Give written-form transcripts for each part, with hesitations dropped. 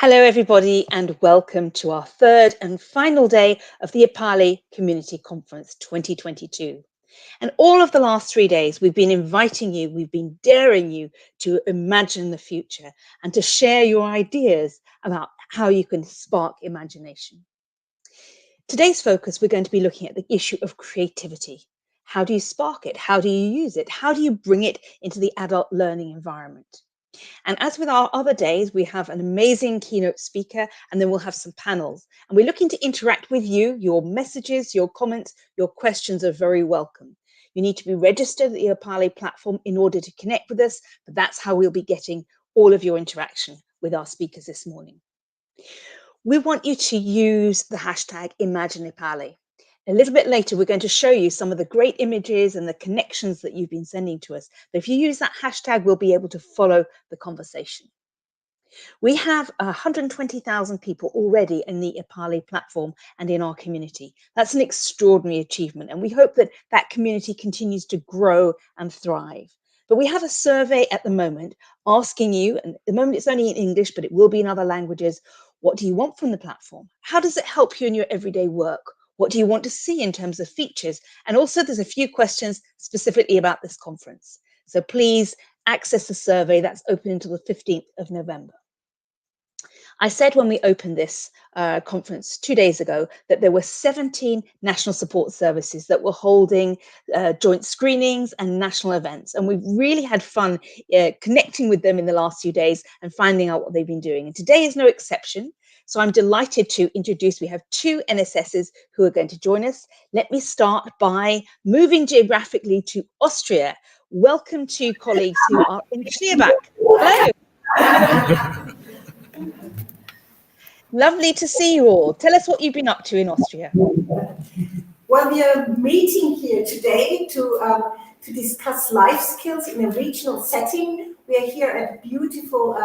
Hello, everybody, and welcome to our third and final day of the EPALE Community Conference 2022. And all of the last 3 days, we've been inviting you, we've been daring you to imagine the future and to share your ideas about how you can spark imagination. Today's focus, we're going to be looking at the issue of creativity. How do you spark it? How do you use it? How do you bring it into the adult learning environment? And as with our other days, we have an amazing keynote speaker, and then we'll have some panels. And we're looking to interact with you. Your messages, your comments, your questions are very welcome. You need to be registered at the EPALE platform in order to connect with us, but that's how we'll be getting all of your interaction with our speakers this morning. We want you to use the hashtag #ImagineEPALE. A little bit later, we're going to show you some of the great images and the connections that you've been sending to us. But if you use that hashtag, we'll be able to follow the conversation. We have 120,000 people already in the EPALE platform and in our community. That's an extraordinary achievement, and we hope that that community continues to grow and thrive. But we have a survey at the moment asking you, and at the moment it's only in English, but it will be in other languages, what do you want from the platform? How does it help you in your everyday work? What do you want to see in terms of features? And also there's a few questions specifically about this conference. So please access the survey. That's open until the 15th of November. I said when we opened this conference 2 days ago that there were 17 national support services that were holding joint screenings and national events. And we've really had fun connecting with them in the last few days and finding out what they've been doing. And today is no exception. So I'm delighted to introduce, we have 2 NSSs who are going to join us. Let me start by moving geographically to Austria. Welcome to colleagues who are in Schlierbach. Hello. Lovely to see you all. Tell us what you've been up to in Austria. Well, we are meeting here today to discuss life skills in a regional setting. We are here at beautiful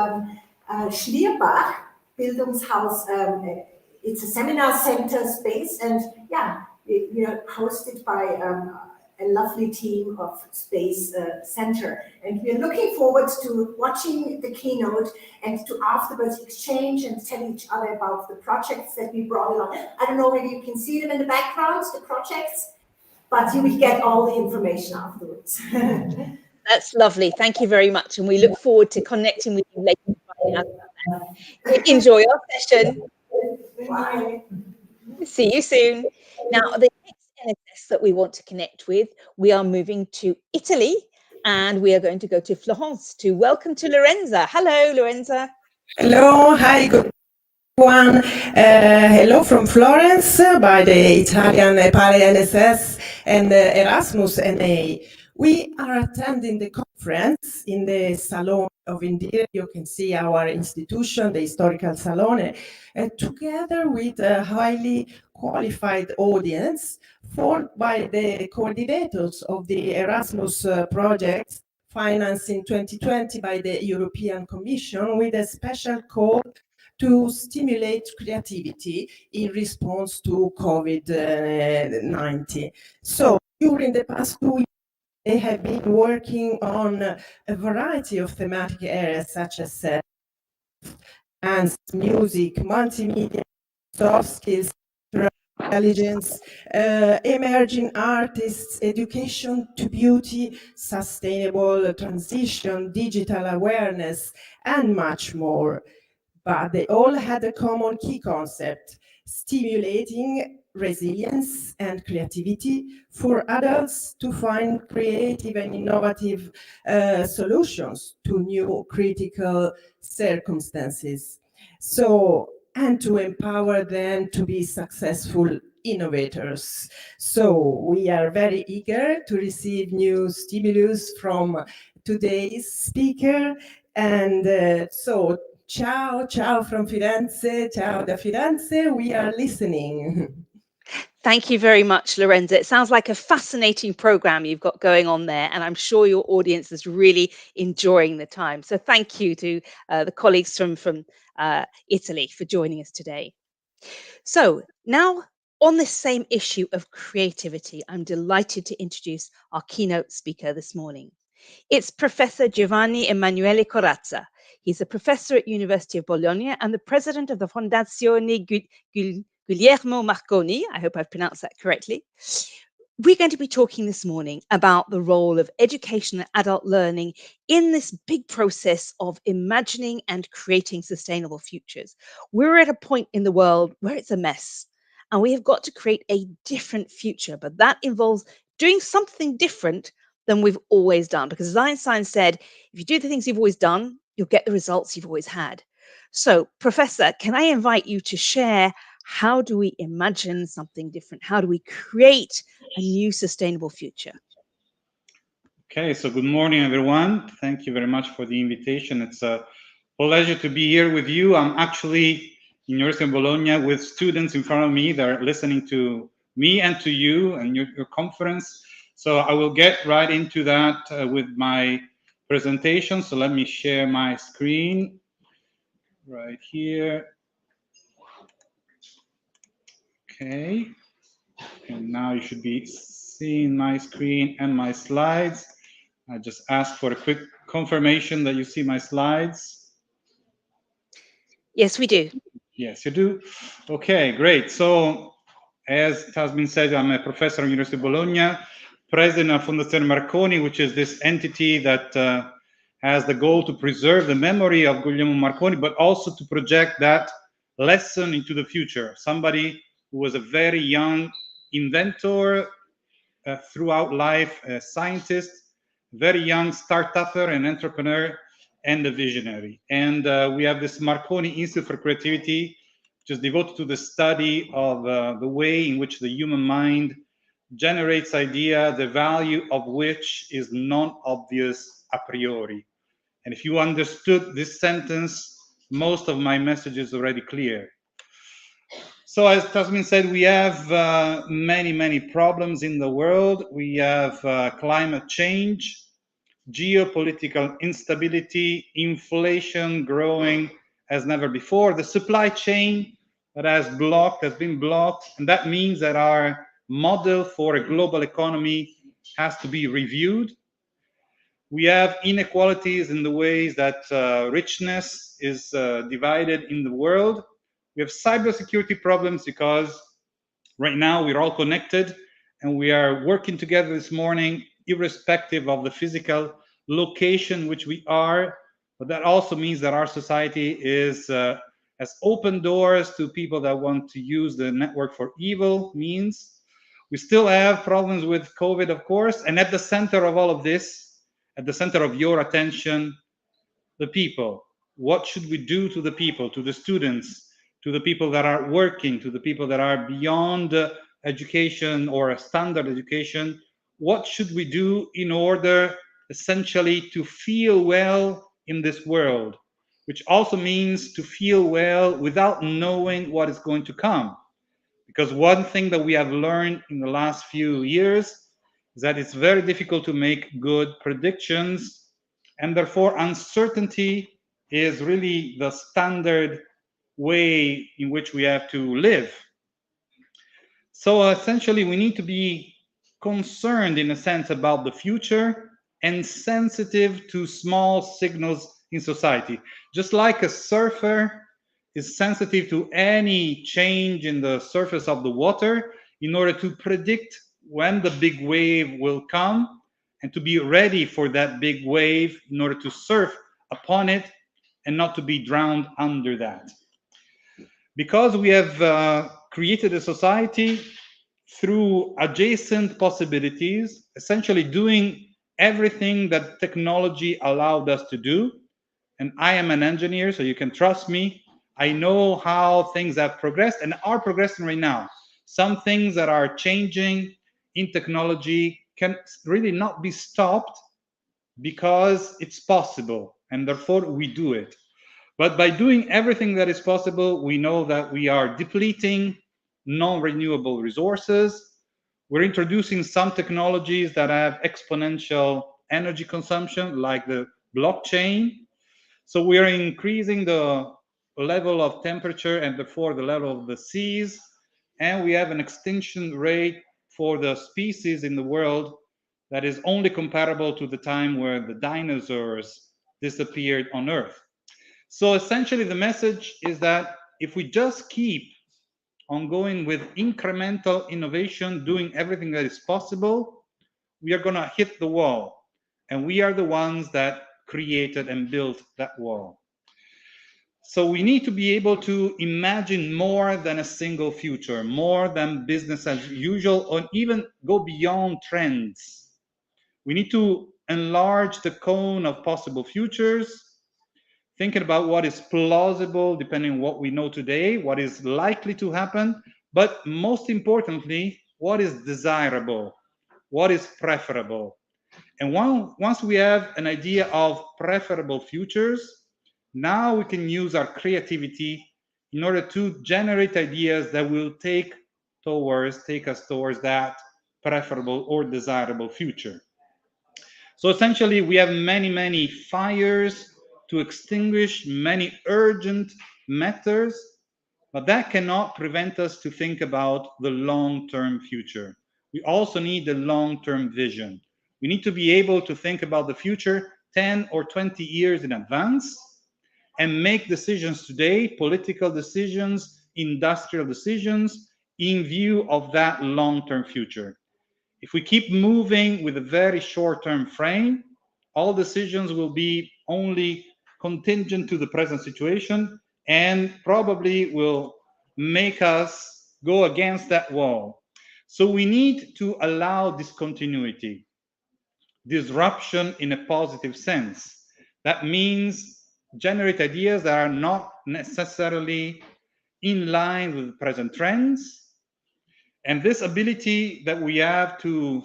Schlierbach Bildungshaus. It's a seminar center space, and yeah, we are hosted by a lovely team of Space Center. And we are looking forward to watching the keynote and to afterwards exchange and tell each other about the projects that we brought along. I don't know, maybe you can see them in the background, the projects, but you will get all the information afterwards. That's lovely. Thank you very much. And we look forward to connecting with you later. Enjoy our session. Bye. See you soon. Now, the next NSS that we want to connect with, we are moving to Italy, and we are going to go to Florence to welcome to Lorenza. Hello, Lorenza. Hello, hi, good everyone. Hello from Florence by the Italian EPALE NSS and Erasmus NA. We are attending the conference in the Salon of Indira. You can see our institution, the historical Salone, together with a highly qualified audience formed by the coordinators of the Erasmus project financed in 2020 by the European Commission with a special call to stimulate creativity in response to COVID-19. So during the past 2 years, they have been working on a variety of thematic areas such as dance, music, multimedia, soft skills, intelligence, emerging artists, education to beauty, sustainable transition, digital awareness, and much more. But they all had a common key concept: stimulating resilience and creativity for adults to find creative and innovative solutions to new critical circumstances. So, and to empower them to be successful innovators. So we are very eager to receive new stimulus from today's speaker. And so ciao, ciao from Firenze, ciao da Firenze, we are listening. Thank you very much, Lorenza. It sounds like a fascinating program you've got going on there, and I'm sure your audience is really enjoying the time. So thank you to the colleagues from Italy for joining us today. So now, on this same issue of creativity, I'm delighted to introduce our keynote speaker this morning. It's Professor Giovanni Emanuele Corazza. He's a professor at University of Bologna and the president of the Fondazione Guglielmo Marconi. I hope I've pronounced that correctly. We're going to be talking this morning about the role of education and adult learning in this big process of imagining and creating sustainable futures. We're at a point in the world where it's a mess, and we have got to create a different future, but that involves doing something different than we've always done. Because as Einstein said, if you do the things you've always done, you'll get the results you've always had. So, Professor, can I invite you to share how do we imagine something different? How do we create a new sustainable future? Okay, so good morning, everyone. Thank you very much for the invitation. It's a pleasure to be here with you. I'm actually in University of Bologna with students in front of me that are listening to me and to you and your conference. So I will get right into that with my presentation. So let me share my screen right here. Okay, and now you should be seeing my screen and my slides. I just ask for a quick confirmation that you see my slides. Yes, we do. Yes, you do. Okay, great. So, as it has been said, I'm a professor at University of Bologna, president of Fondazione Marconi, which is this entity that has the goal to preserve the memory of Guglielmo Marconi, but also to project that lesson into the future. Somebody who was a very young inventor, throughout life, a scientist, very young startupper and entrepreneur, and a visionary. And we have this Marconi Institute for Creativity, which is devoted to the study of the way in which the human mind generates idea, the value of which is non-obvious a priori. And if you understood this sentence, most of my message is already clear. So as Tasmin said, we have many problems in the world. We have climate change, geopolitical instability, inflation growing as never before, the supply chain that has been blocked, and that means that our model for a global economy has to be reviewed. We have inequalities in the ways that richness is divided in the world. We have cybersecurity problems because right now we're all connected and we are working together this morning, irrespective of the physical location which we are. But that also means that our society has open doors to people that want to use the network for evil means. We still have problems with COVID, of course, and at the center of all of this, at the center of your attention, the people. What should we do to the people, to the students, to the people that are working, to the people that are beyond education or a standard education? What should we do in order essentially to feel well in this world, which also means to feel well without knowing what is going to come? Because one thing that we have learned in the last few years is that it's very difficult to make good predictions, and therefore uncertainty is really the standard way in which we have to live. So essentially, we need to be concerned in a sense about the future and sensitive to small signals in society. Just like a surfer is sensitive to any change in the surface of the water in order to predict when the big wave will come and to be ready for that big wave in order to surf upon it and not to be drowned under that. Because we have created a society through adjacent possibilities, essentially doing everything that technology allowed us to do. And I am an engineer, so you can trust me. I know how things have progressed and are progressing right now. Some things that are changing in technology can really not be stopped because it's possible, and therefore we do it. But by doing everything that is possible, we know that we are depleting non-renewable resources. We're introducing some technologies that have exponential energy consumption, like the blockchain. So we are increasing the level of temperature and therefore the level of the seas. And we have an extinction rate for the species in the world that is only comparable to the time where the dinosaurs disappeared on Earth. So essentially the message is that if we just keep on going with incremental innovation, doing everything that is possible, we are going to hit the wall. And we are the ones that created and built that wall. So we need to be able to imagine more than a single future, more than business as usual, or even go beyond trends. We need to enlarge the cone of possible futures, thinking about what is plausible depending on what we know today, what is likely to happen, but most importantly, what is desirable, what is preferable. And once we have an idea of preferable futures, now we can use our creativity in order to generate ideas that will take us towards that preferable or desirable future. So essentially, we have many fires to extinguish, many urgent matters, but that cannot prevent us to think about the long-term future. We also need a long-term vision. We need to be able to think about the future 10 or 20 years in advance and make decisions today, political decisions, industrial decisions, in view of that long-term future. If we keep moving with a very short-term frame, all decisions will be only contingent to the present situation and probably will make us go against that wall. So we need to allow discontinuity, disruption in a positive sense. That means generate ideas that are not necessarily in line with present trends. And this ability that we have to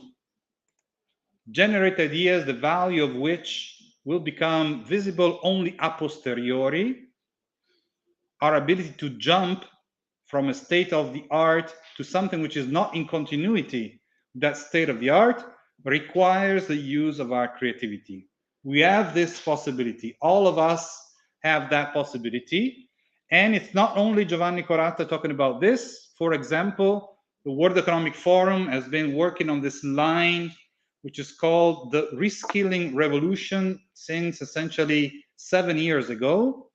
generate ideas, the value of which will become visible only a posteriori, our ability to jump from a state of the art to something which is not in continuity, that state of the art requires the use of our creativity. We have this possibility. All of us have that possibility. And it's not only Giovanni Coratta talking about this. For example, the World Economic Forum has been working on this line, which is called the Reskilling Revolution, since essentially 7 years ago.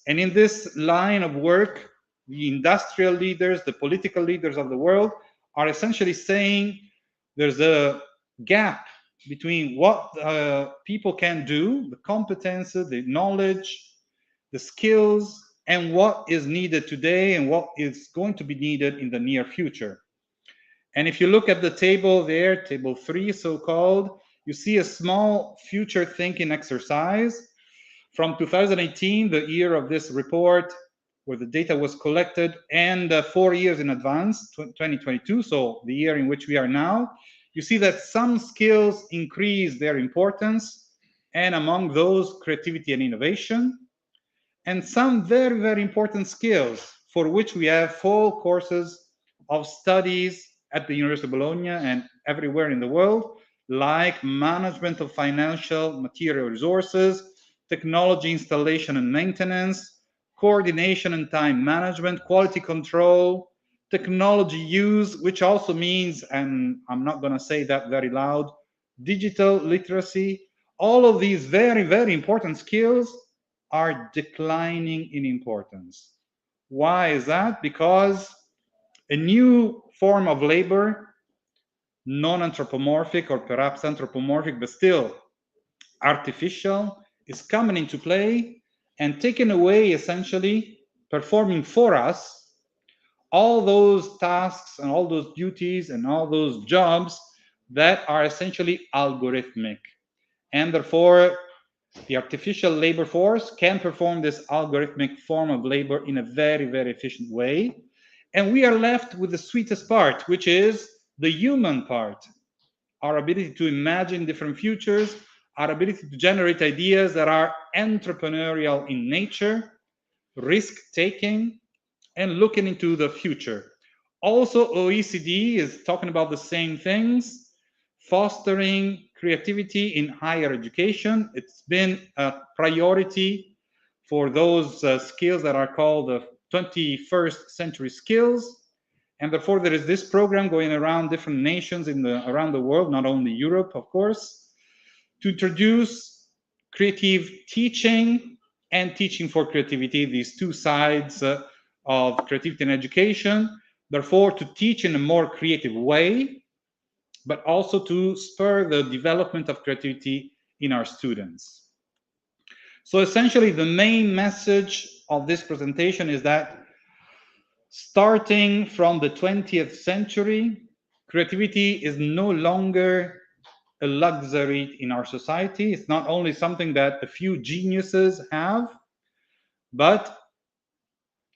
And in this line of work, the industrial leaders, the political leaders of the world are essentially saying there's a gap between what people can do, the competences, the knowledge, the skills, and what is needed today and what is going to be needed in the near future. And if you look at the table there, table 3 so-called, you see a small future thinking exercise from 2018, the year of this report, where the data was collected, and 4 years in advance, 2022, so the year in which we are now. You see that some skills increase their importance, and among those, creativity and innovation, and some very important skills for which we have full courses of studies at the University of Bologna and everywhere in the world, like management of financial material resources, technology installation and maintenance, coordination and time management, quality control, technology use, which also means, and I'm not going to say that very loud, digital literacy. All of these very important skills are declining in importance. Why is that? Because a new form of labor, non-anthropomorphic or perhaps anthropomorphic, but still artificial, is coming into play and taking away, essentially, performing for us all those tasks and all those duties and all those jobs that are essentially algorithmic. And therefore, the artificial labor force can perform this algorithmic form of labor in a very efficient way. And we are left with the sweetest part, which is the human part. Our ability to imagine different futures, our ability to generate ideas that are entrepreneurial in nature, risk-taking, and looking into the future. Also, OECD is talking about the same things, fostering creativity in higher education. It's been a priority for those skills that are called the 21st century skills. And therefore, there is this program going around different nations around the world, not only Europe, of course, to introduce creative teaching and teaching for creativity, these two sides of creativity and education. Therefore, to teach in a more creative way, but also to spur the development of creativity in our students. So essentially, the main message of this presentation is that starting from the 20th century, creativity is no longer a luxury in our society. It's not only something that a few geniuses have, but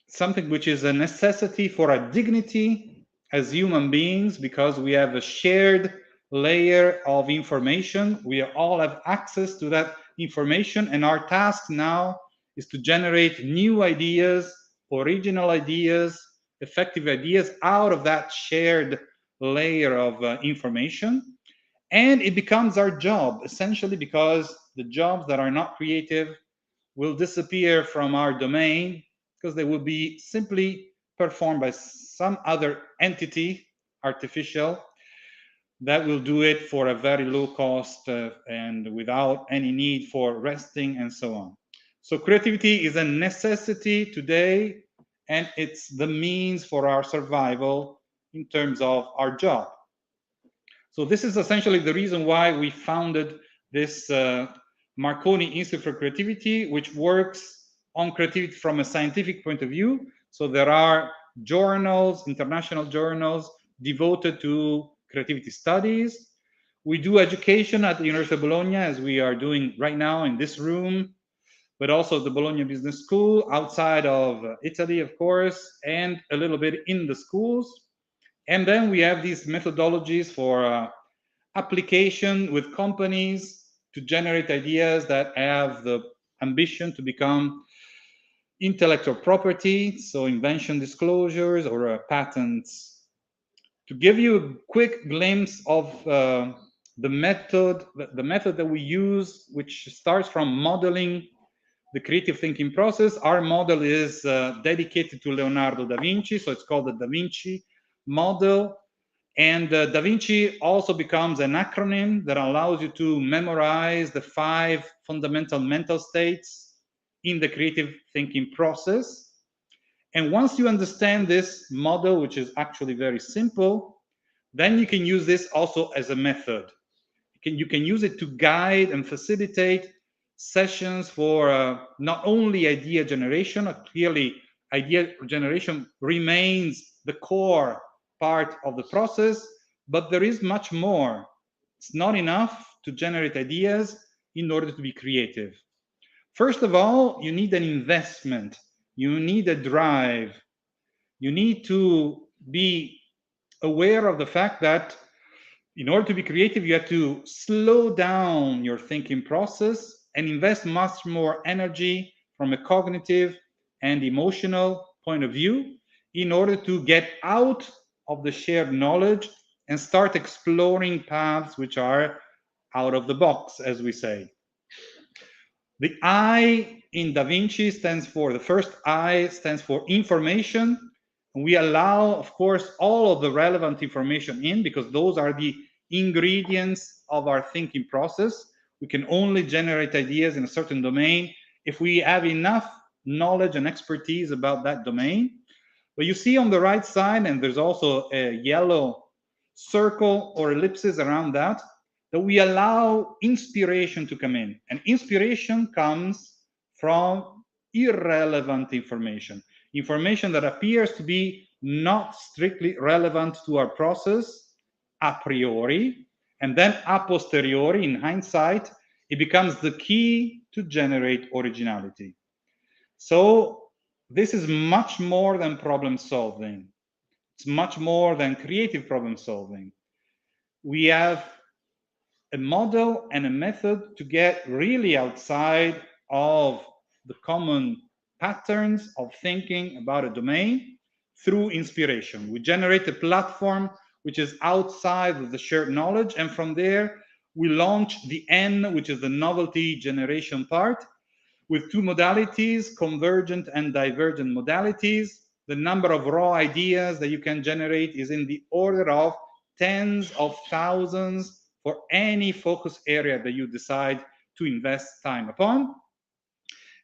something which is a necessity for our dignity as human beings, because we have a shared layer of information. We all have access to that information, and our task now is to generate new ideas, original ideas, effective ideas out of that shared layer of information. And it becomes our job, essentially, because the jobs that are not creative will disappear from our domain, because they will be simply performed by some other entity, artificial, that will do it for a very low cost and without any need for resting and so on. So creativity is a necessity today, and it's the means for our survival in terms of our job. So this is essentially the reason why we founded this Marconi Institute for Creativity, which works on creativity from a scientific point of view. So there are journals, international journals, devoted to creativity studies. We do education at the University of Bologna, as we are doing right now in this room, but also the Bologna Business School, outside of Italy, of course, and a little bit in the schools. And then we have these methodologies for application with companies to generate ideas that have the ambition to become intellectual property, so invention disclosures or patents. To give you a quick glimpse of the method that we use, which starts from modeling the creative thinking process. Our model is dedicated to Leonardo da Vinci, so it's called the Da Vinci model. And Da Vinci also becomes an acronym that allows you to memorize the 5 fundamental mental states in the creative thinking process. And once you understand this model, which is actually very simple, then you can use this also as a method. You can use it to guide and facilitate sessions for not only idea generation. Clearly, idea generation remains the core part of the process, but there is much more. It's not enough to generate ideas in order to be creative. First of all, you need an investment. You need a drive. You need to be aware of the fact that in order to be creative, you have to slow down your thinking process and invest much more energy from a cognitive and emotional point of view in order to get out of the shared knowledge and start exploring paths which are out of the box, as we say. The I in Da Vinci stands for, the first I stands for information. And we allow, of course, all of the relevant information in, because those are the ingredients of our thinking process. We can only generate ideas in a certain domain if we have enough knowledge and expertise about that domain. But you see on the right side, and there's also a yellow circle or ellipses around that, that we allow inspiration to come in. And inspiration comes from irrelevant information, information that appears to be not strictly relevant to our process a priori, and then a posteriori, in hindsight, it becomes the key to generate originality. So this is much more than problem solving. It's much more than creative problem solving. We have a model and a method to get really outside of the common patterns of thinking about a domain through inspiration. We generate a platform which is outside of the shared knowledge, and from there we launch the N, which is the novelty generation part, with 2 modalities, convergent and divergent modalities. The number of raw ideas that you can generate is in the order of tens of thousands for any focus area that you decide to invest time upon.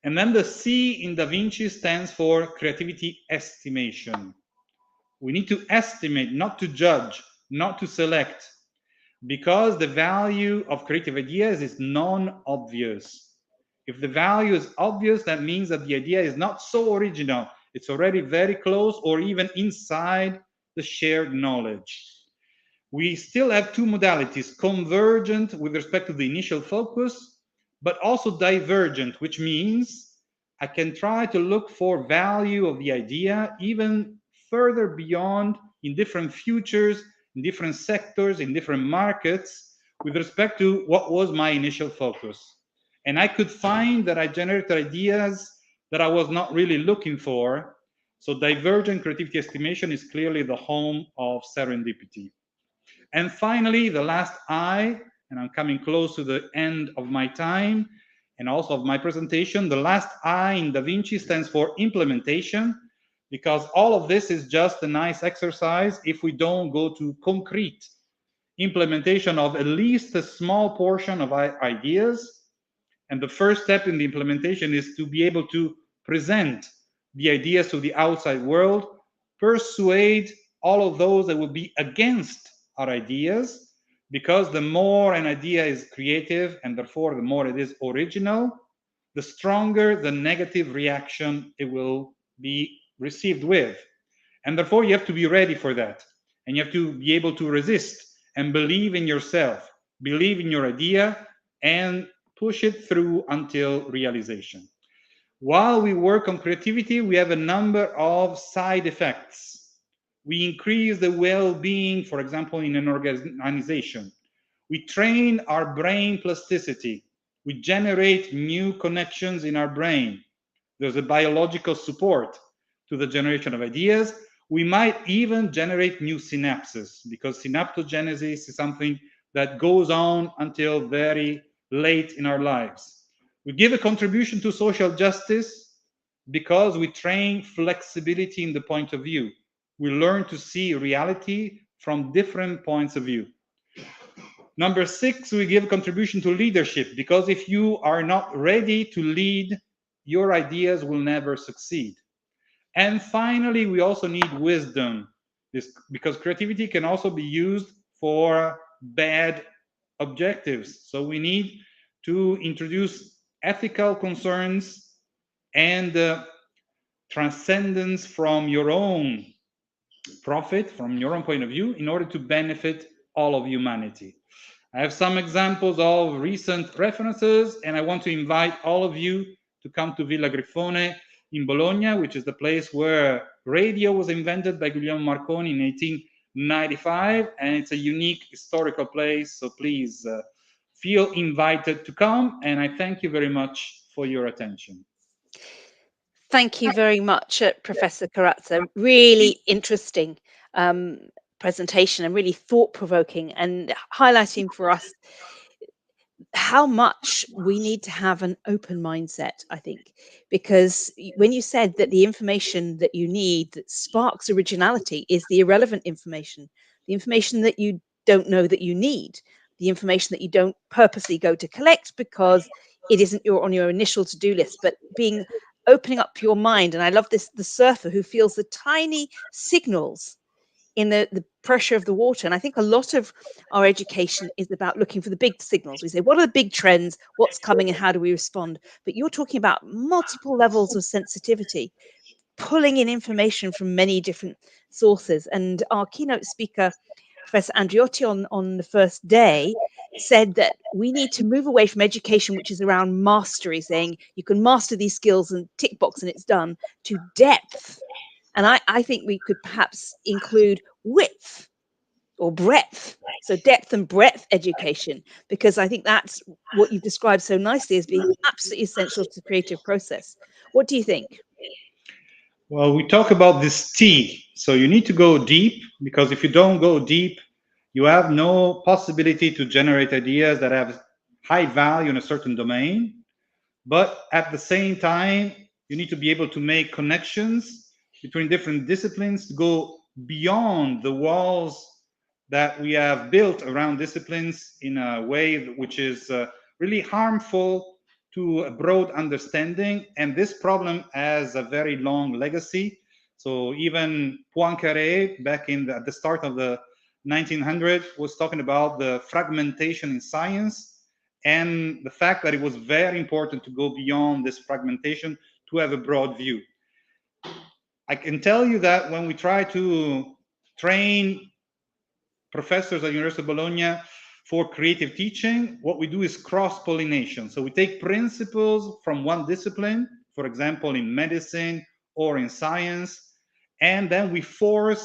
And then the C in Da Vinci stands for creativity estimation. We need to estimate, not to judge, not to select, because the value of creative ideas is non-obvious. If the value is obvious, that means that the idea is not so original. It's already very close or even inside the shared knowledge. We still have two modalities, convergent with respect to the initial focus, but also divergent, which means I can try to look for value of the idea even further beyond in different futures, in different sectors, in different markets, with respect to what was my initial focus. And I could find that I generated ideas that I was not really looking for. So divergent creativity estimation is clearly the home of serendipity. And finally, the last I, and I'm coming close to the end of my time and also of my presentation, the last I in Da Vinci stands for implementation, because all of this is just a nice exercise if we don't go to concrete implementation of at least a small portion of ideas. And the first step in the implementation is to be able to present the ideas to the outside world, persuade all of those that will be against our ideas, because the more an idea is creative and therefore the more it is original, the stronger the negative reaction it will be received with. And therefore you have to be ready for that. And you have to be able to resist and believe in yourself, believe in your idea, and push it through until realization. While we work on creativity, we have a number of side effects. We increase the well-being, for example, in an organization. We train our brain plasticity. We generate new connections in our brain. There's a biological support to the generation of ideas. We might even generate new synapses, because synaptogenesis is something that goes on until very late in our lives. We give a contribution to social justice because we train flexibility in the point of view. We learn to see reality from different points of view. Number 6, we give contribution to leadership, because if you are not ready to lead, your ideas will never succeed. And finally, we also need wisdom, because creativity can also be used for bad objectives. So we need to introduce ethical concerns and transcendence from your own profit, from your own point of view, in order to benefit all of humanity. I have some examples of recent references, and I want to invite all of you to come to Villa Grifone in Bologna, which is the place where radio was invented by Guglielmo Marconi in 1895, and it's a unique historical place, so please feel invited to come, and I thank you very much for your attention. Thank you very much, Professor Corazza. Really interesting presentation and really thought-provoking, and highlighting for us how much we need to have an open mindset, I think, because when you said that the information that you need that sparks originality is the irrelevant information, the information that you don't know that you need, the information that you don't purposely go to collect because it isn't on your initial to-do list, but opening up your mind. And I love this, the surfer who feels the tiny signals in the pressure of the water. And I think a lot of our education is about looking for the big signals. We say, what are the big trends? What's coming and how do we respond? But you're talking about multiple levels of sensitivity, pulling in information from many different sources. And our keynote speaker, Professor Andriotti, on the first day said that we need to move away from education, which is around mastery, saying you can master these skills and tick box and it's done, to depth. And I think we could perhaps include width or breadth. So depth and breadth education, because I think that's what you've described so nicely as being absolutely essential to the creative process. What do you think? Well, we talk about this T. So you need to go deep, because if you don't go deep, you have no possibility to generate ideas that have high value in a certain domain. But at the same time, you need to be able to make connections between different disciplines, to go beyond the walls that we have built around disciplines in a way which is really harmful to a broad understanding. And this problem has a very long legacy. So even Poincaré, back at the start of the 1900s, was talking about the fragmentation in science and the fact that it was very important to go beyond this fragmentation to have a broad view. I can tell you that when we try to train professors at University of Bologna for creative teaching, what we do is cross-pollination. So we take principles from one discipline, for example, in medicine or in science, and then we force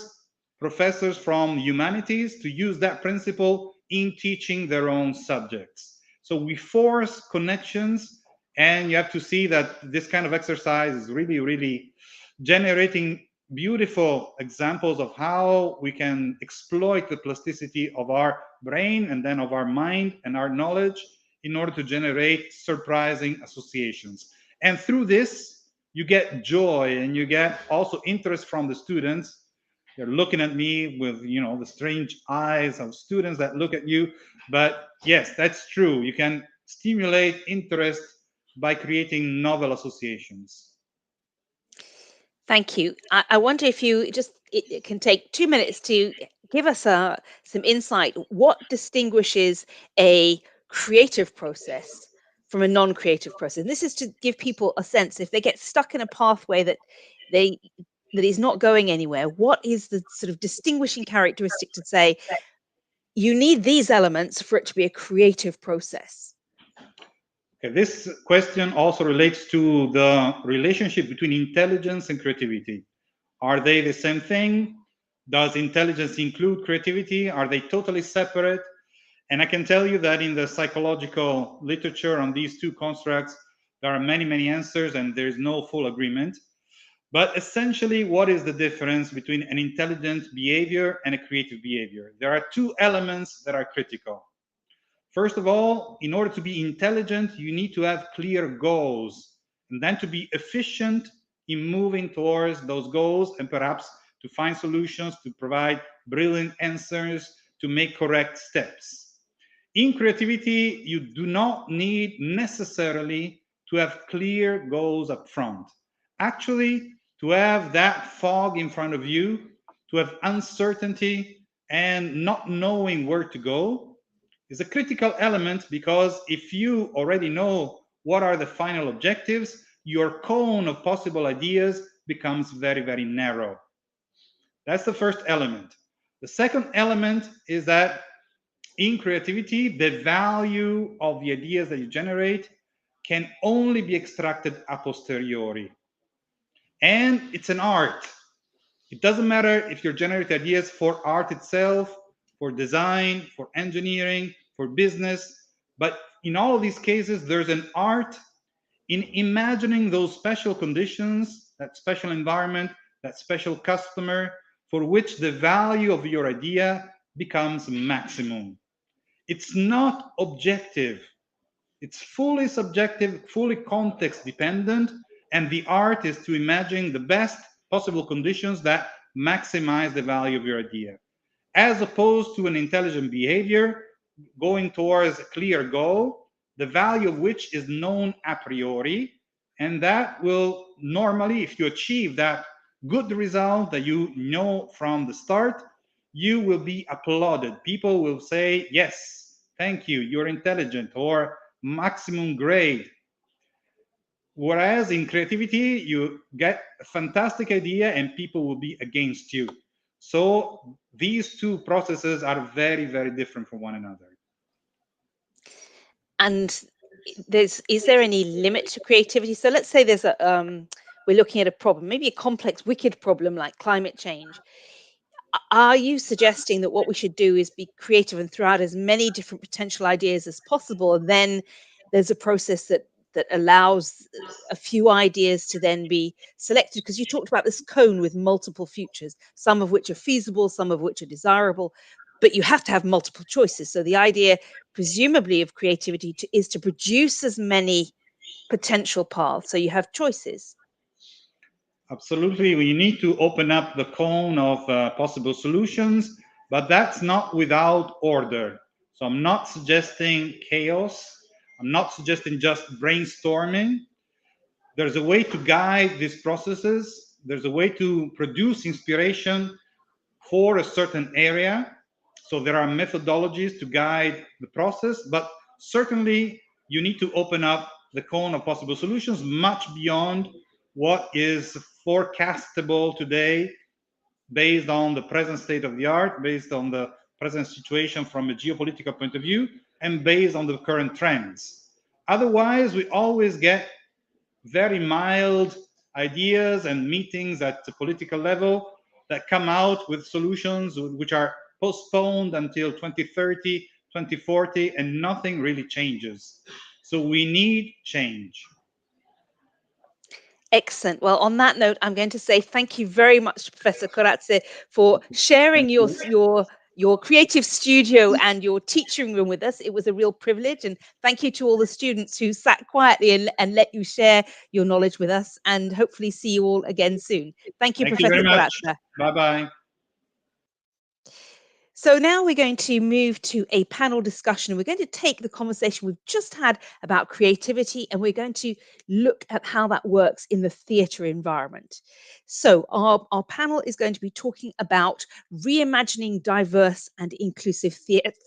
professors from humanities to use that principle in teaching their own subjects. So we force connections, and you have to see that this kind of exercise is really, really generating beautiful examples of how we can exploit the plasticity of our brain and then of our mind and our knowledge in order to generate surprising associations. And through this, you get joy and you get also interest from the students. They're looking at me with, you know, the strange eyes of students that look at you. But yes, that's true. You can stimulate interest by creating novel associations. Thank you. I wonder if you just it can take 2 minutes to give us some insight. What distinguishes a creative process from a non-creative process? And this is to give people a sense if they get stuck in a pathway that they that is not going anywhere. What is the sort of distinguishing characteristic to say you need these elements for it to be a creative process? Okay, this question also relates to the relationship between intelligence and creativity. Are they the same thing? Does intelligence include creativity? Are they totally separate? And I can tell you that in the psychological literature on these two constructs, there are many, many answers and there's no full agreement. But essentially, what is the difference between an intelligent behavior and a creative behavior? There are two elements that are critical. First of all, in order to be intelligent, you need to have clear goals, and then to be efficient in moving towards those goals and perhaps to find solutions, to provide brilliant answers, to make correct steps. In creativity, you do not need necessarily to have clear goals up front. Actually, to have that fog in front of you, to have uncertainty and not knowing where to go is a critical element, because if you already know what are the final objectives, your cone of possible ideas becomes very, very narrow. That's the first element. The second element is that in creativity, the value of the ideas that you generate can only be extracted a posteriori. And it's an art. It doesn't matter if you generate ideas for art itself, for design, for engineering, for business, but in all of these cases, there's an art in imagining those special conditions, that special environment, that special customer, for which the value of your idea becomes maximum. It's not objective. It's fully subjective, fully context dependent, and the art is to imagine the best possible conditions that maximize the value of your idea, as opposed to an intelligent behavior going towards a clear goal, the value of which is known a priori, and that will normally, if you achieve that good result that you know from the start, you will be applauded. People will say, yes, thank you, you're intelligent, or maximum grade. Whereas in creativity, you get a fantastic idea and people will be against you. So these two processes are very, very different from one another. And is there any limit to creativity? So let's say there's a we're looking at a problem, maybe a complex, wicked problem like climate change. Are you suggesting that what we should do is be creative and throw out as many different potential ideas as possible, and then there's a process that allows a few ideas to then be selected? Because you talked about this cone with multiple futures, some of which are feasible, some of which are desirable, but you have to have multiple choices. So the idea, presumably, of creativity is to produce as many potential paths, so you have choices. Absolutely, we need to open up the cone of possible solutions, but that's not without order. So I'm not suggesting chaos. I'm not suggesting just brainstorming. There's a way to guide these processes. There's a way to produce inspiration for a certain area. So there are methodologies to guide the process, but certainly you need to open up the cone of possible solutions much beyond what is forecastable today based on the present state of the art, based on the present situation from a geopolitical point of view, and based on the current trends. Otherwise, we always get very mild ideas and meetings at the political level that come out with solutions which are postponed until 2030, 2040, and nothing really changes. So we need change. Excellent. Well, on that note, I'm going to say thank you very much, Professor Corazze, for sharing your creative studio and your teaching room with us. It was a real privilege, and thank you to all the students who sat quietly and let you share your knowledge with us, and hopefully see you all again soon. Thank you, Thank Professor you very much. Corazze. Bye-bye. So now we're going to move to a panel discussion. We're going to take the conversation we've just had about creativity, and we're going to look at how that works in the theatre environment. So our panel is going to be talking about reimagining diverse and inclusive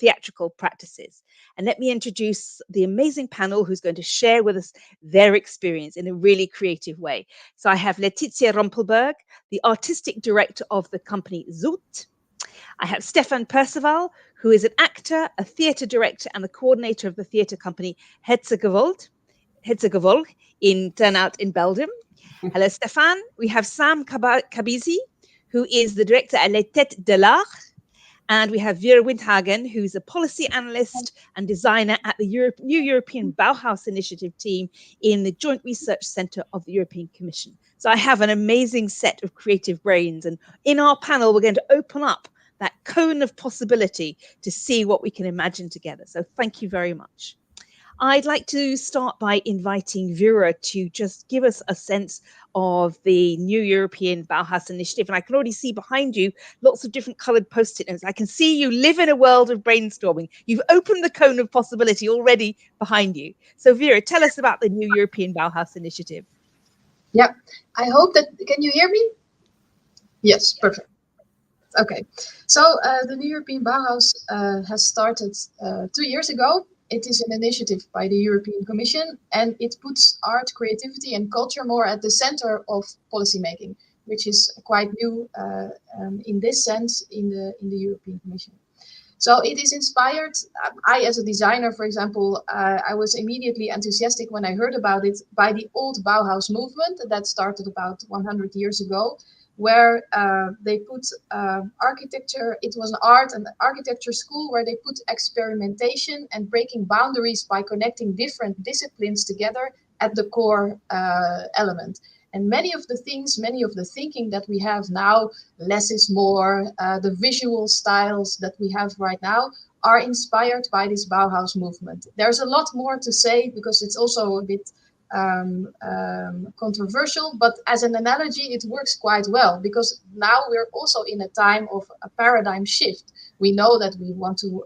theatrical practices. And let me introduce the amazing panel who's going to share with us their experience in a really creative way. So I have Letizia Rumpelberg, the artistic director of the company Zoot. I have Stefan Perceval, who is an actor, a theatre director, and the coordinator of the theatre company Hetzegevolg in Turnhout in Belgium. Hello, Stefan. We have Sam Kabizi, who is the director at Les Têtes de l'Art. And we have Vera Windhagen, who's a policy analyst and designer at the New European Bauhaus Initiative team in the Joint Research Centre of the European Commission. So I have an amazing set of creative brains. And in our panel, we're going to open up that cone of possibility to see what we can imagine together. So thank you very much. I'd like to start by inviting Vera to just give us a sense of the New European Bauhaus Initiative. And I can already see behind you lots of different coloured post-it notes. I can see you live in a world of brainstorming. You've opened the cone of possibility already behind you. So Vera, tell us about the New European Bauhaus Initiative. Yeah, I hope that, can you hear me? Yes, perfect. Okay, so the New European Bauhaus has started 2 years ago. It is an initiative by the European Commission, and it puts art, creativity, and culture more at the center of policymaking, which is quite new in this sense in the European Commission. So it is inspired. I, as a designer, for example, I was immediately enthusiastic when I heard about it by the old Bauhaus movement that started about 100 years ago, where they put architecture. It was an art and architecture school where they put experimentation and breaking boundaries by connecting different disciplines together at the core element. And many of the thinking that we have now, less is more, the visual styles that we have right now are inspired by this Bauhaus movement. There's a lot more to say because it's also a bit controversial, but as an analogy, it works quite well because now we're also in a time of a paradigm shift. We know that we want to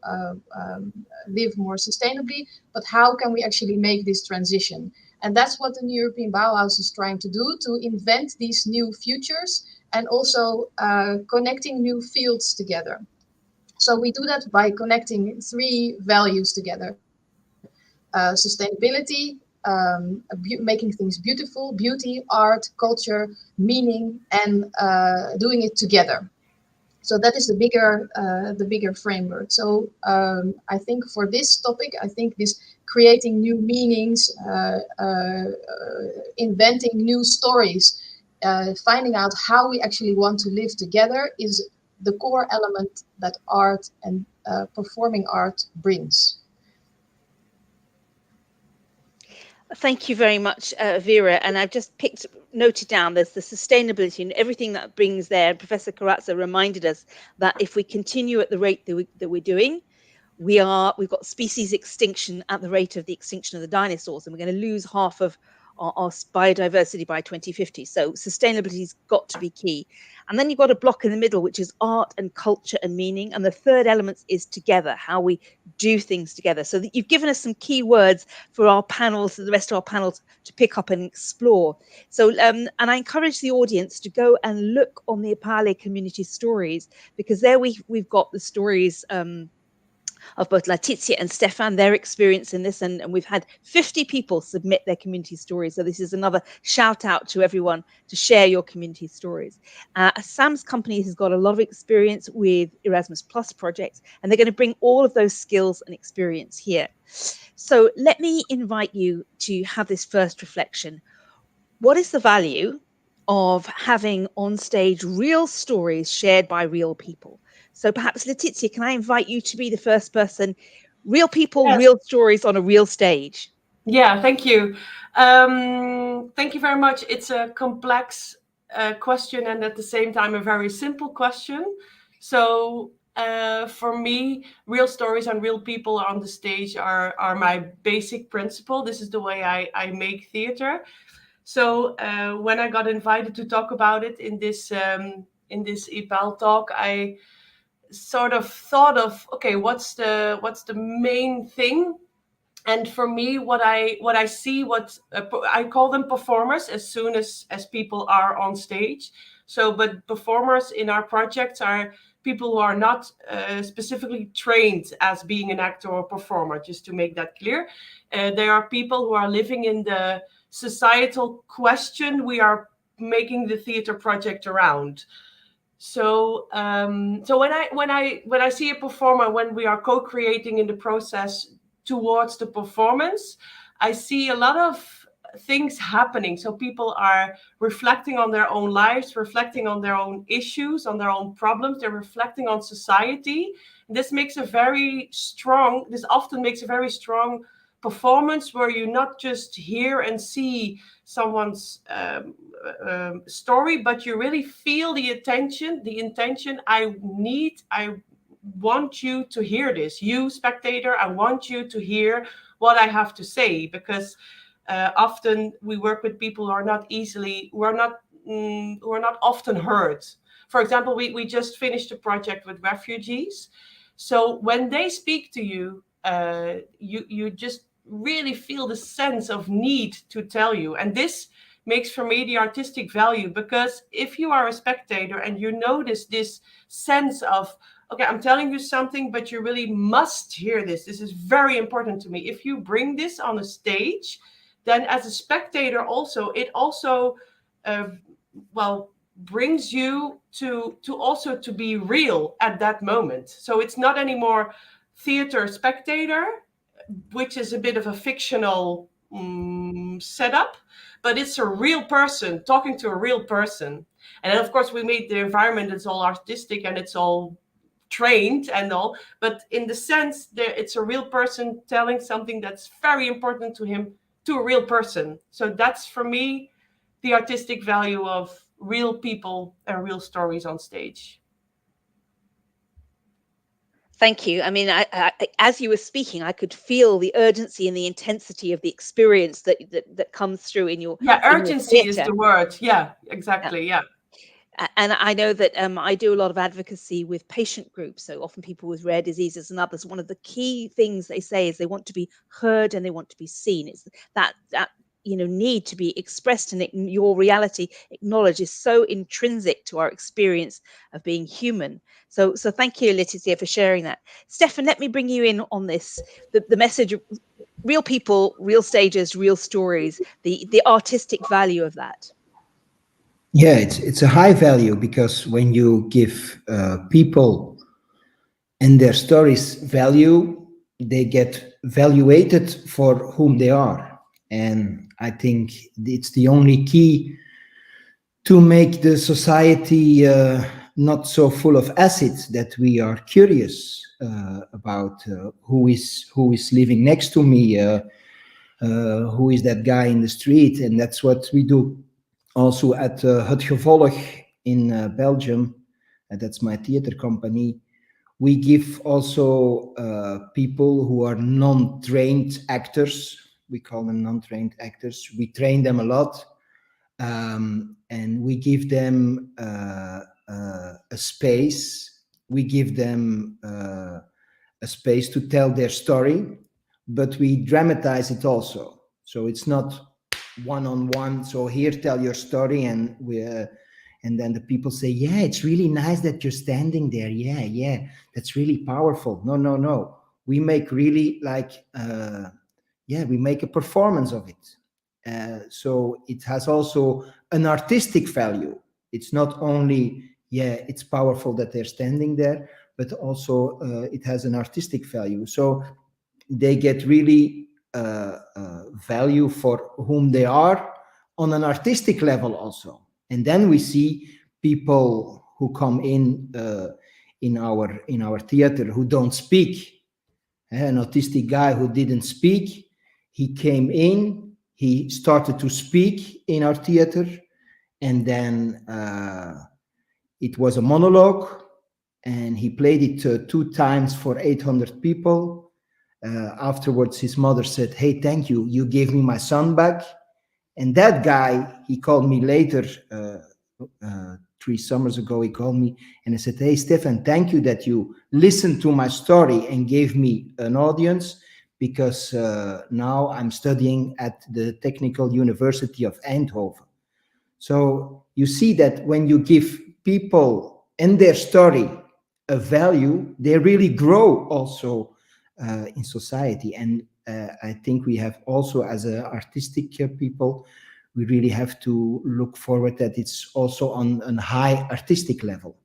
live more sustainably, but how can we actually make this transition? And that's what the New European Bauhaus is trying to do, to invent these new futures and also connecting new fields together. So we do that by connecting 3 values together. Sustainability, making things beautiful, beauty, art, culture, meaning, and doing it together. So that is the bigger framework. So I think for this topic, I think this creating new meanings, inventing new stories, finding out how we actually want to live together is the core element that art and performing art brings. Thank you very much, Vera. And I've just noted down there's the sustainability and everything that brings there. Professor Corazze reminded us that if we continue at the rate that we're doing, we've got species extinction at the rate of the extinction of the dinosaurs, and we're going to lose half of our biodiversity by 2050. So sustainability's got to be key. And then you've got a block in the middle, which is art and culture and meaning. And the third element is together, how we do things together. So that you've given us some key words for our panels, the rest of our panels, to pick up and explore. So, and I encourage the audience to go and look on the EPALE community stories, because there we've got the stories of both Letizia and Stefan, their experience in this, and we've had 50 people submit their community stories. So this is another shout out to everyone to share your community stories. Sam's company has got a lot of experience with Erasmus Plus projects, and they're going to bring all of those skills and experience here. So let me invite you to have this first reflection. What is the value of having on stage real stories shared by real people? So perhaps, Letizia, can I invite you to be the first person? Real people, yes. Real stories on a real stage. Yeah, thank you. Thank you very much. It's a complex question, and at the same time a very simple question. So for me, real stories and real people on the stage are my basic principle. This is the way I make theater. So when I got invited to talk about it in this EPALE talk, I sort of thought of, okay, what's the main thing? And for me, what I see, I call them performers as soon as people are on stage. So, but performers in our projects are people who are not specifically trained as being an actor or performer, just to make that clear. They are people who are living in the societal question we are making the theater project around. So, so when I see a performer, when we are co-creating in the process towards the performance, I see a lot of things happening. So people are reflecting on their own lives, reflecting on their own issues, on their own problems. They're reflecting on society. This often makes a very strong performance, where you not just hear and see someone's story, but you really feel the intention. I want you to hear this. You, spectator, I want you to hear what I have to say, because often we work with people who are not often heard. For example, we just finished a project with refugees. So when they speak to you, you just really feel the sense of need to tell you. And this makes for me the artistic value, because if you are a spectator and you notice this sense of, okay, I'm telling you something, but you really must hear this. This is very important to me. If you bring this on a stage, then as a spectator also, it also, brings you to be real at that moment. So it's not anymore theater spectator, which is a bit of a fictional setup, but it's a real person talking to a real person. And then of course we made the environment, it's all artistic and it's all trained and all, but in the sense that it's a real person telling something that's very important to him, to a real person. So that's for me the artistic value of real people and real stories on stage. Thank you. I mean, I, as you were speaking, I could feel the urgency and the intensity of the experience that comes through in your. Yeah, urgency is the word. Yeah, exactly. Yeah. And I know that I do a lot of advocacy with patient groups, so often people with rare diseases and others. One of the key things they say is they want to be heard and they want to be seen. It's that need to be expressed and your reality acknowledged is so intrinsic to our experience of being human. So thank you, Letizia, for sharing that. Stefan, let me bring you in on this. The message of real people, real stages, real stories, the artistic value of that. Yeah, it's a high value, because when you give people and their stories value, they get valuated for whom they are. And I think it's the only key to make the society not so full of acid, that we are curious about who is living next to me, who is that guy in the street. And that's what we do also at Het Gevolg in Belgium. That's my theater company. We give also people who are non-trained actors We call them non-trained actors. We train them a lot, and we give them a space. We give them a space to tell their story, but we dramatize it also. So it's not one-on-one. So here, tell your story, and then the people say, yeah, it's really nice that you're standing there. Yeah, that's really powerful. No. We make really like, we make a performance of it. So it has also an artistic value. It's not only, it's powerful that they're standing there, but also it has an artistic value. So they get really value for whom they are on an artistic level also. And then we see people who come in our theater who don't speak. An autistic guy who didn't speak, he came in, he started to speak in our theater, and then it was a monologue, and he played it 2 times for 800 people. Afterwards, his mother said, hey, thank you, you gave me my son back. And that guy, he called me later, 3 summers ago, he called me and I said, hey, Stefan, thank you that you listened to my story and gave me an audience, because now I'm studying at the Technical University of Eindhoven. So you see that when you give people and their story a value, they really grow also in society. And I think we have also, as artistic people, we really have to look forward that it's also on a high artistic level.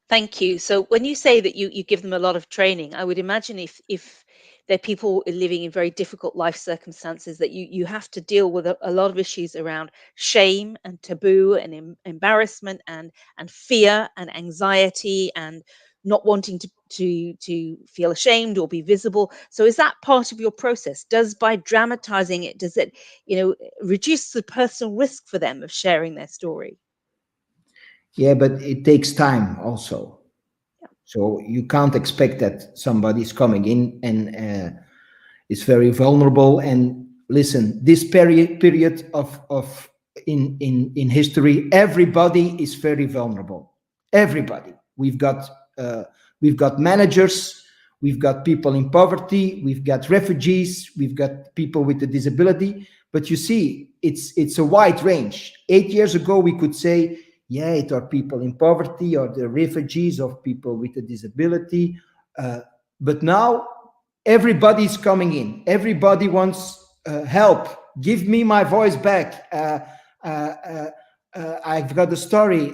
Thank you. So when you say that you give them a lot of training, I would imagine if they're people living in very difficult life circumstances, that you have to deal with a lot of issues around shame and taboo and embarrassment and fear and anxiety and not wanting to feel ashamed or be visible. So is that part of your process? Does, by dramatizing it, does it, reduce the personal risk for them of sharing their story? Yeah, but it takes time also. Yeah. So you can't expect that somebody is coming in and is very vulnerable. And listen, this period of in history, everybody is very vulnerable. Everybody. We've got managers, we've got people in poverty, we've got refugees, we've got people with a disability. But you see, it's a wide range. 8 years ago, we could say, yeah, it are people in poverty or the refugees or people with a disability. But now everybody's coming in. Everybody wants help. Give me my voice back. I've got a story.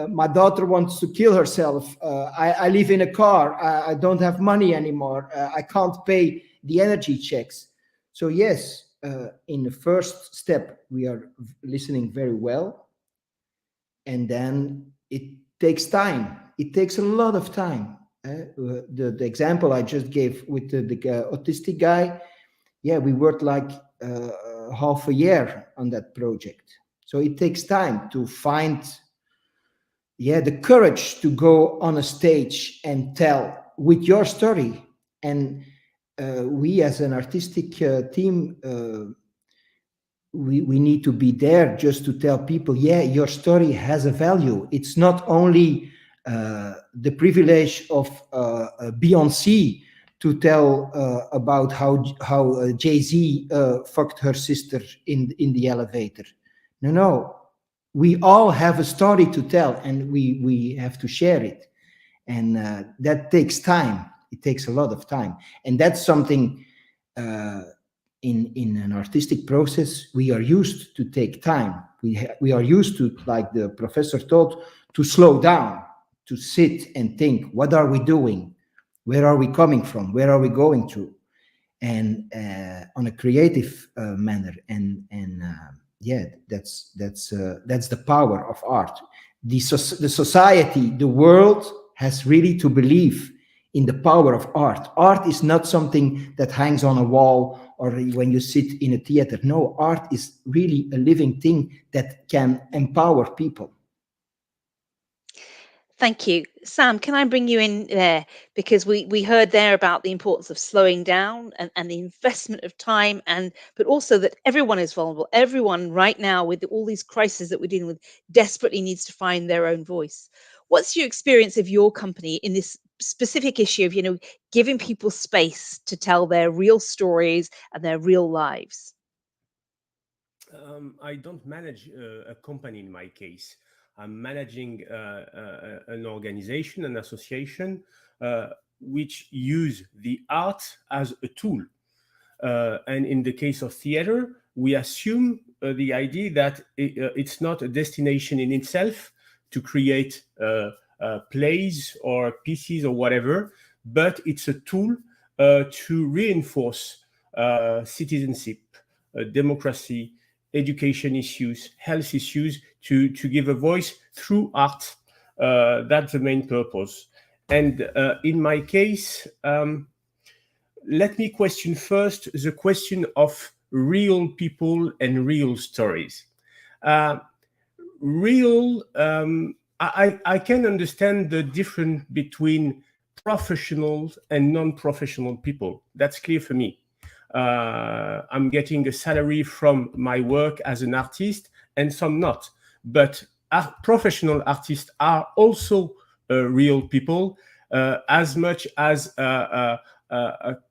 My daughter wants to kill herself. I live in a car. I don't have money anymore. I can't pay the energy checks. So yes, in the first step, we are listening very well. And then it takes time. It takes a lot of time. The example I just gave with the autistic guy, yeah, we worked like half a year on that project. So it takes time to find, the courage to go on a stage and tell with your story. And we as an artistic team, we need to be there just to tell people, yeah, your story has a value. It's not only the privilege of Beyoncé to tell about how Jay-Z fucked her sister in the elevator. No, we all have a story to tell, and we have to share it, and that takes time. It takes a lot of time, and that's something in an artistic process we are used to take time. We are used to, like the professor taught, to slow down, to sit and think, what are we doing? Where are we coming from? Where are we going to? And on a creative manner. And that's the power of art. The society, the world has really to believe in the power of art. Art is not something that hangs on a wall or when you sit in a theater. No, art is really a living thing that can empower people. Thank you. Sam, can I bring you in there? Because we heard there about the importance of slowing down and the investment of time, and but also that everyone is vulnerable. Everyone right now with all these crises that we're dealing with desperately needs to find their own voice. What's your experience of your company in this specific issue of, giving people space to tell their real stories and their real lives? I don't manage a company in my case. I'm managing an organization, an association, which use the art as a tool. And in the case of theater, we assume the idea that it's not a destination in itself to create plays or pieces or whatever, but it's a tool to reinforce citizenship, democracy, education issues, health issues, to give a voice through art. That's the main purpose. And in my case, let me question first the question of real people and real stories. I can understand the difference between professional and non-professional people. That's clear for me. I'm getting a salary from my work as an artist and some not. But professional artists are also real people, as much as a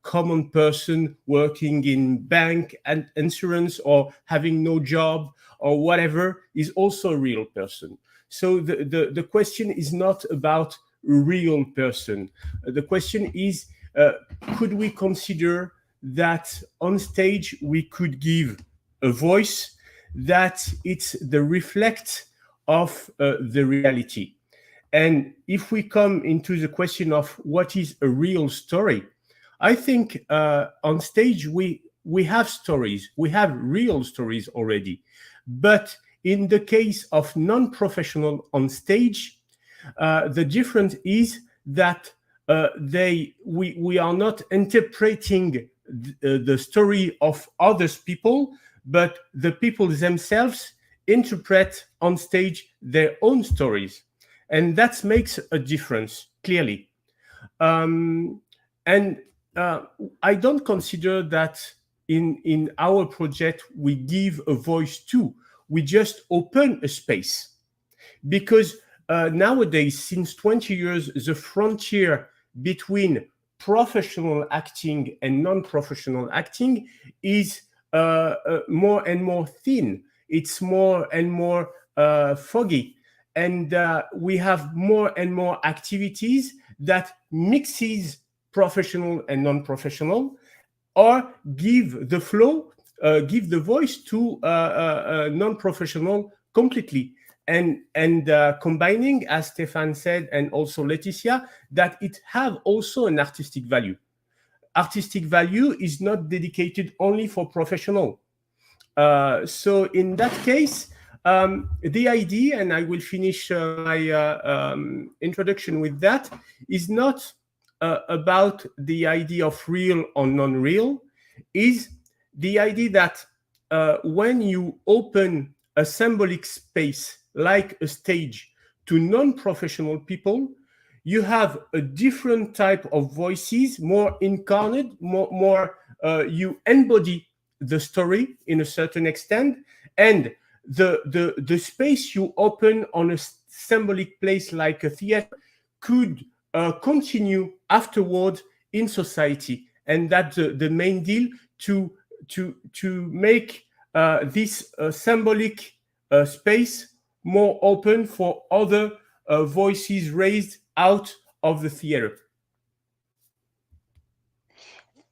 common person working in bank and insurance or having no job or whatever is also a real person. So the question is not about a real person. The question is, could we consider that on stage we could give a voice that it's the reflect of the reality? And if we come into the question of what is a real story, I think on stage we have stories, we have real stories already. But in the case of non-professional on stage, the difference is that we are not interpreting the story of others people, but the people themselves interpret on stage their own stories. And that makes a difference, clearly. And I don't consider that in our project we give a voice to. We just open a space. Because nowadays, since 20 years, the frontier between professional acting and non-professional acting is more and more thin. It's more and more foggy. And we have more and more activities that mixes professional and non-professional, or give the flow, give the voice to non-professional completely. And combining, as Stefan said, and also Laetitia, that it have also an artistic value. Artistic value is not dedicated only for professional. So in that case, the idea, and I will finish my introduction with that, is not about the idea of real or non-real, is the idea that when you open a symbolic space like a stage to non-professional people, you have a different type of voices, more incarnate, more you embody the story in a certain extent, and the space you open on a symbolic place like a theater could continue afterward in society. And that's the main deal, to make this symbolic space more open for other voices raised out of the theater.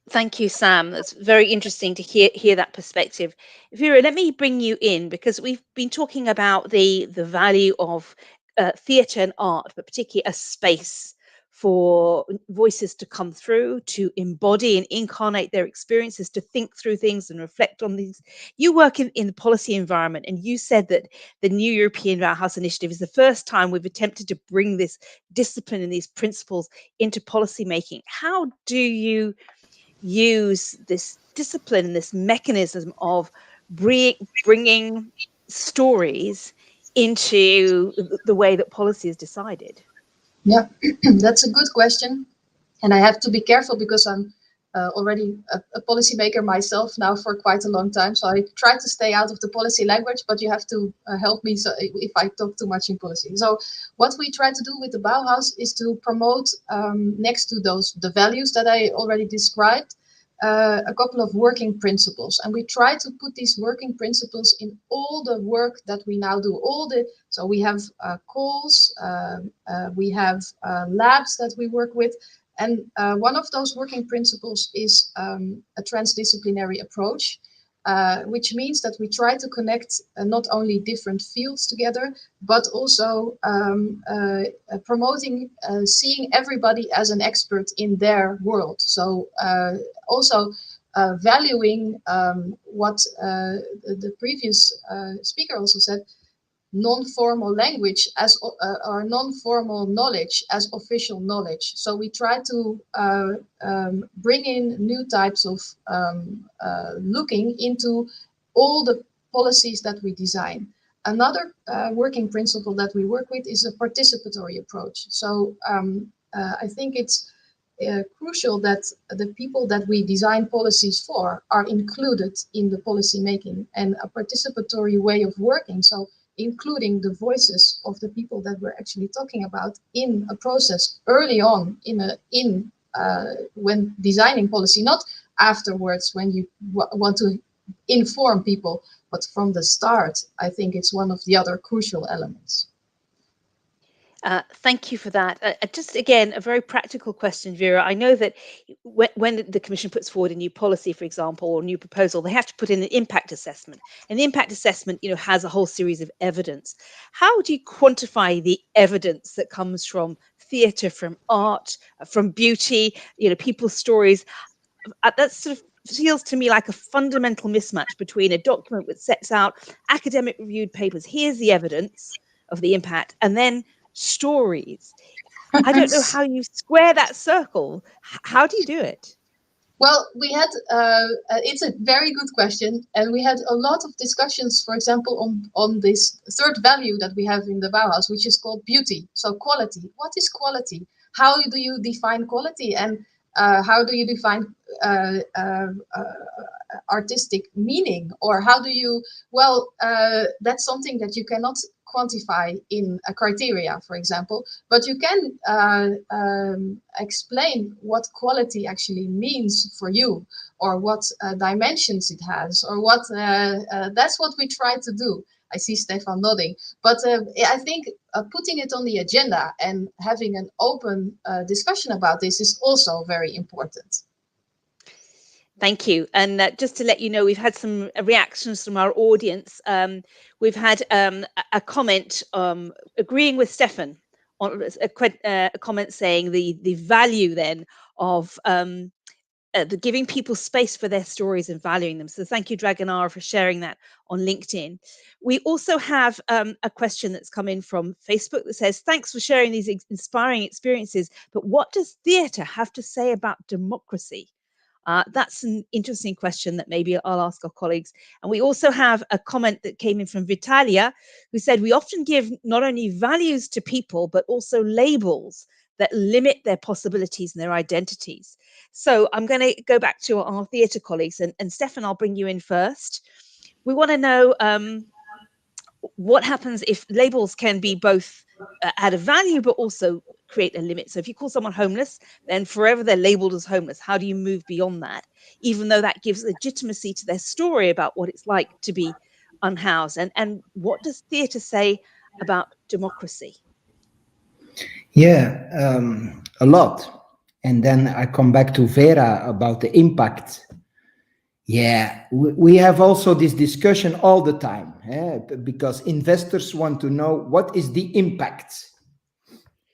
Thank you, Sam. That's very interesting to hear that perspective. Vera, let me bring you in, because we've been talking about the value of theatre and art, but particularly a space for voices to come through, to embody and incarnate their experiences, to think through things and reflect on these. You work in the policy environment, and you said that the new European Bauhaus Initiative is the first time we've attempted to bring this discipline and these principles into policy making. How do you use this discipline and this mechanism of bringing stories into the way that policy is decided? Yeah, that's a good question. And I have to be careful because I'm already a policymaker myself now for quite a long time. So I try to stay out of the policy language, but you have to help me so if I talk too much in policy. So what we try to do with the Bauhaus is to promote, next to the values that I already described, a couple of working principles. And we try to put these working principles in all the work that we now do. So we have calls, we have labs that we work with. And one of those working principles is a transdisciplinary approach, which means that we try to connect not only different fields together, but also promoting seeing everybody as an expert in their world. So also valuing what the previous speaker also said, non-formal language as or non-formal knowledge as official knowledge. So we try to bring in new types of looking into all the policies that we design. Another working principle that we work with is a participatory approach. So I think it's crucial that the people that we design policies for are included in the policy making, and a participatory way of working. So including the voices of the people that we're actually talking about in a process early on when designing policy, not afterwards when you want to inform people, but from the start. I think it's one of the other crucial elements. Thank you for that. Just again, a very practical question, Vera. I know that when the Commission puts forward a new policy, for example, or a new proposal, they have to put in an impact assessment. And the impact assessment, has a whole series of evidence. How do you quantify the evidence that comes from theatre, from art, from beauty, people's stories? That sort of feels to me like a fundamental mismatch between a document which sets out academic reviewed papers. Here's the evidence of the impact, and then stories. I don't know how you square that circle. How do you do it? Well, we had, it's a very good question. And we had a lot of discussions, for example, on this third value that we have in the Bauhaus, which is called beauty. So quality. What is quality? How do you define quality? And how do you define artistic meaning? Or how do you, that's something that you cannot quantify in a criteria, for example, but you can explain what quality actually means for you, or what dimensions it has, or what that's what we try to do. I see Stefan nodding, but I think putting it on the agenda and having an open discussion about this is also very important. Thank you. And just to let you know, we've had some reactions from our audience. We've had a comment agreeing with Stefan, on a comment saying the value then of giving people space for their stories and valuing them. So thank you, Dragonara, for sharing that on LinkedIn. We also have a question that's come in from Facebook that says, thanks for sharing these inspiring experiences, but what does theatre have to say about democracy? That's an interesting question that maybe I'll ask our colleagues. And we also have a comment that came in from Vitalia, who said, we often give not only values to people, but also labels that limit their possibilities and their identities. So I'm going to go back to our theatre colleagues. And Stefan, I'll bring you in first. We want to know what happens if labels can be both add a value, but also create a limit. So if you call someone homeless, then forever they're labeled as homeless. How do you move beyond that? Even though that gives legitimacy to their story about what it's like to be unhoused. And what does theatre say about democracy? Yeah, a lot. And then I come back to Vera about the impact. Yeah, we have also this discussion all the time, because investors want to know what is the impact.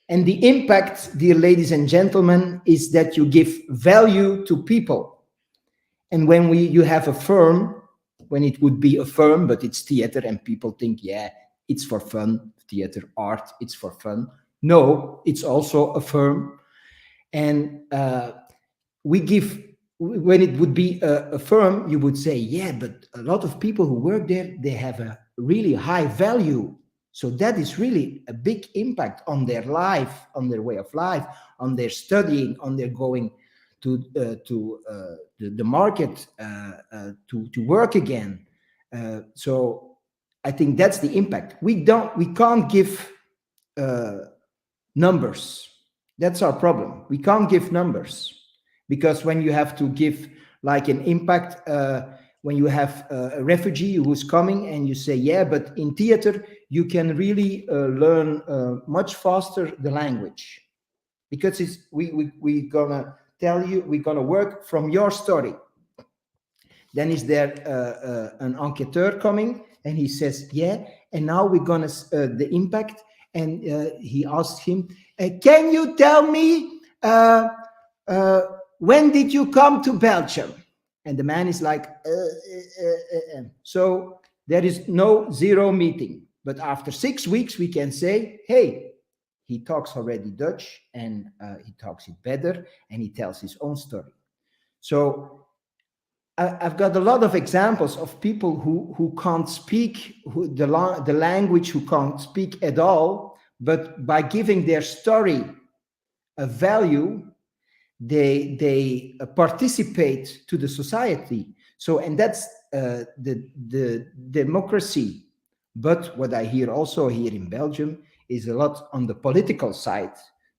And the impact, dear ladies and gentlemen, is that you give value to people. And when you have a firm, when it would be a firm, but it's theater and people think, yeah, it's for fun, theater, art, it's for fun. No, it's also a firm. And we give, when it would be a firm, you would say, yeah, but a lot of people who work there, they have a really high value. So that is really a big impact on their life, on their way of life, on their studying, on their going to the market to work again. So I think that's the impact. We can't give numbers. That's our problem. We can't give numbers, because when you have to give like an impact, when you have a refugee who's coming and you say, yeah, but in theater you can really learn much faster the language, because we're gonna tell you, we're gonna work from your story. Then is there an enquêteur coming and he says, yeah, and now we're gonna the impact, and he asks him, can you tell me when did you come to Belgium? And the man is like, so there is no zero meeting. But after 6 weeks, we can say, hey, he talks already Dutch, and he talks it better, and he tells his own story. So I've got a lot of examples of people who can't speak the language, who can't speak at all, but by giving their story a value, they participate to the society. So, and that's the democracy. But what I hear also here in Belgium is a lot on the political side,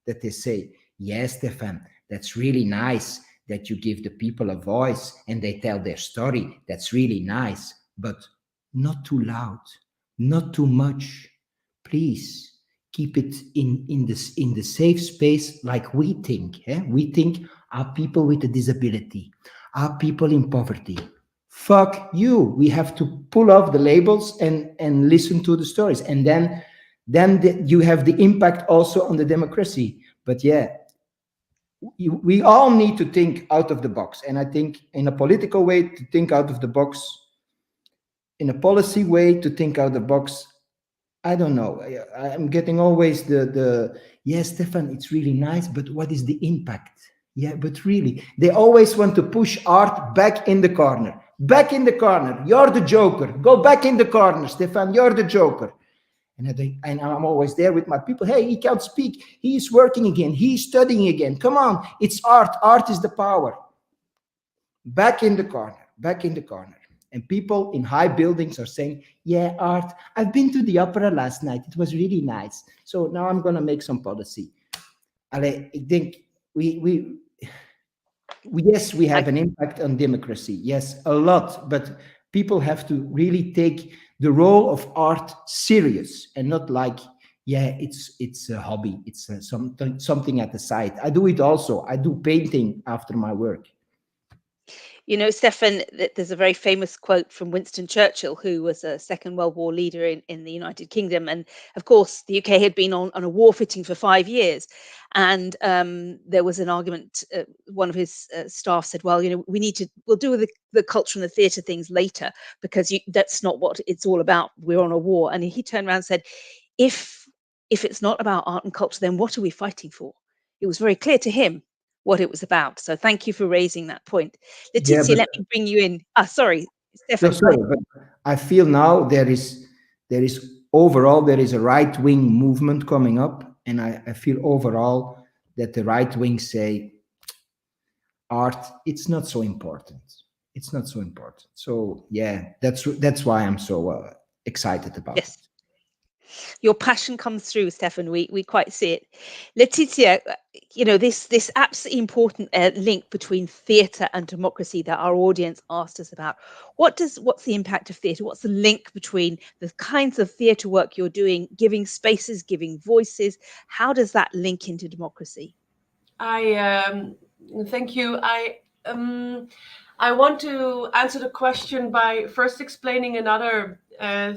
that they say, yes, Stefan, that's really nice that you give the people a voice and they tell their story. That's really nice, but not too loud, not too much. Please keep it in the safe space, like we think. We think, are people with a disability, are people in poverty. Fuck you. We have to pull off the labels and listen to the stories, and then you have the impact also on the democracy. But yeah, we all need to think out of the box, and I think in a political way to think out of the box, in a policy way to think out of the box. I don't know. I'm getting always yes, Stefan, it's really nice, but what is the impact? Yeah, but really, they always want to push art back in the corner. Back in the corner. You're the joker. Go back in the corner, Stefan. You're the joker. And I'm always there with my people. Hey, he can't speak. He's working again. He's studying again. Come on. It's art. Art is the power. Back in the corner. Back in the corner. And people in high buildings are saying, yeah, art. I've been to the opera last night. It was really nice. So now I'm going to make some policy. I think yes, we have an impact on democracy. Yes, a lot. But people have to really take the role of art serious, and not like, yeah, it's a hobby. It's something at the side. I do it also. I do painting after my work. You know, Stefan, there's a very famous quote from Winston Churchill, who was a Second World War leader in the United Kingdom. And of course, the UK had been on a war footing for 5 years. And there was an argument. One of his staff said, well, you know, we'll do the culture and the theatre things later, because that's not what it's all about. We're on a war. And he turned around and said, if it's not about art and culture, then what are we fighting for? It was very clear to him what it was about. So thank you for raising that point. Letizia, let me bring you in. Sorry, Stefan. No, sorry, but I feel now there is overall there is a right-wing movement coming up, and I feel overall that the right wing say art, it's not so important. It's not so important. So yeah, that's why I'm so excited about it. Your passion comes through, Stefan. We quite see it. Letizia, you know, this absolutely important link between theatre and democracy that our audience asked us about. What's the impact of theatre? What's the link between the kinds of theatre work you're doing, giving spaces, giving voices? How does that link into democracy? Thank you. I want to answer the question by first explaining another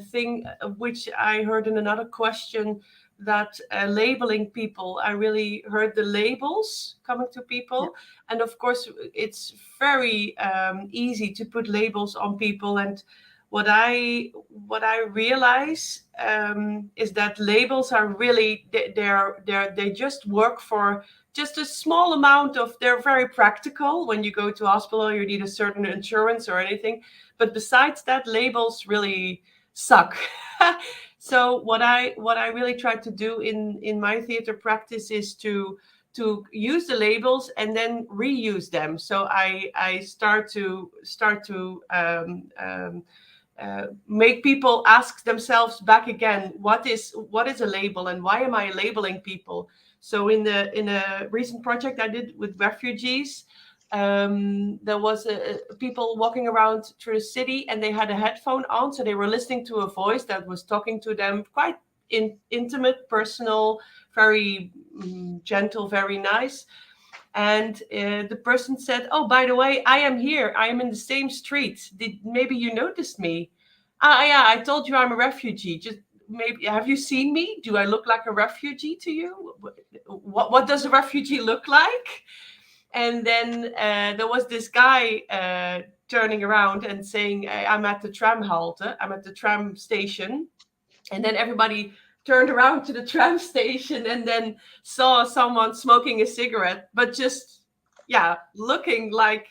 thing which I heard in another question, that labeling people. I really heard the labels coming to people. Yeah. And of course, it's very easy to put labels on people. And what I realize is that labels are really, they just work for just a small amount of, they're very practical. When you go to hospital, you need a certain insurance or anything. But besides that, labels really suck. So what I really try to do in my theater practice is to use the labels and then reuse them. So I start to make people ask themselves back again, what is a label and why am I labeling people? So in a recent project I did with refugees, there was people walking around through the city and they had a headphone on, so they were listening to a voice that was talking to them, quite intimate, personal, very gentle, very nice. And the person said, "Oh, by the way, I am here. I am in the same street. Maybe you noticed me? Ah, yeah, I told you I'm a refugee. Just maybe, have you seen me? Do I look like a refugee to you? What does a refugee look like?" And then there was this guy turning around and saying, "I'm at the tram halte. I'm at the tram station." And then everybody turned around to the tram station and then saw someone smoking a cigarette, but just, yeah, looking like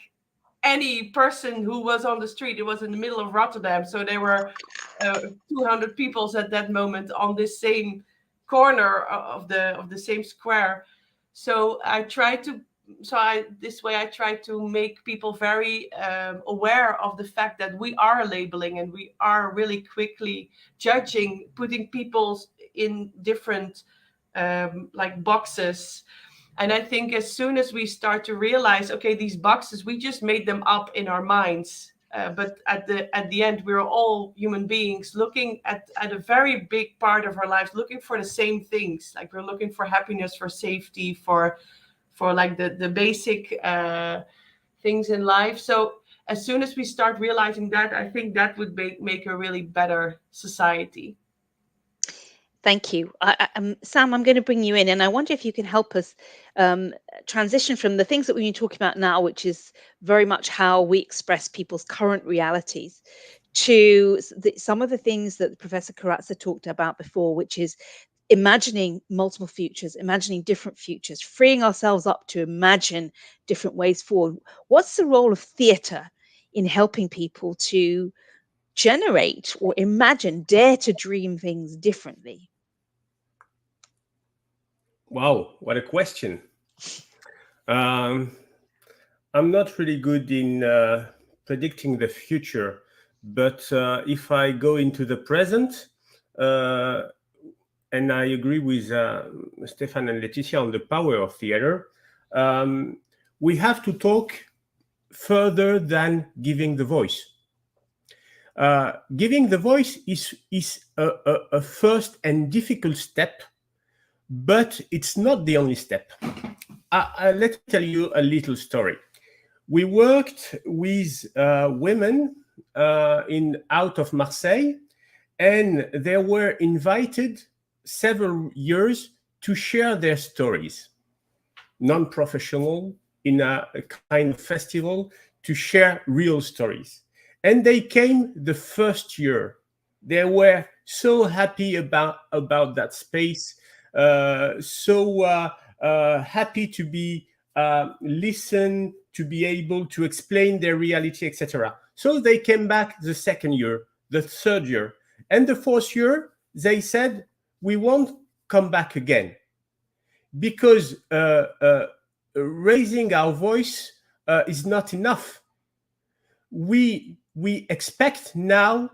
any person who was on the street. It was in the middle of Rotterdam, so there were 200 people at that moment on this same corner of the same square. So I try to this way I try to make people very aware of the fact that we are labeling and we are really quickly judging, putting people in different like boxes. And I think as soon as we start to realize, okay, these boxes, we just made them up in our minds. But at the end, we're all human beings looking at a very big part of our lives, looking for the same things. Like we're looking for happiness, for safety, for like the basic things in life. So as soon as we start realizing that, I think that would make a really better society. Thank you. Sam, I'm going to bring you in, and I wonder if you can help us transition from the things that we've been talking about now, which is very much how we express people's current realities, to some of the things that Professor Corazza talked about before, which is imagining multiple futures, imagining different futures, freeing ourselves up to imagine different ways forward. What's the role of theatre in helping people to generate or imagine, dare to dream things differently? Wow, what a question. I'm not really good in predicting the future, but if I go into the present, and I agree with Stefan and Laetitia on the power of theater, we have to talk further than giving the voice. Giving the voice is a first and difficult step, but it's not the only step. Let me tell you a little story. We worked with women out of Marseille, and they were invited several years to share their stories, non-professional, in a kind of festival, to share real stories. And they came the first year. They were so happy about that space, so happy to be listened, to be able to explain their reality, etc. So they came back the second year, the third year, and the fourth year, they said, we won't come back again, because raising our voice is not enough. We expect now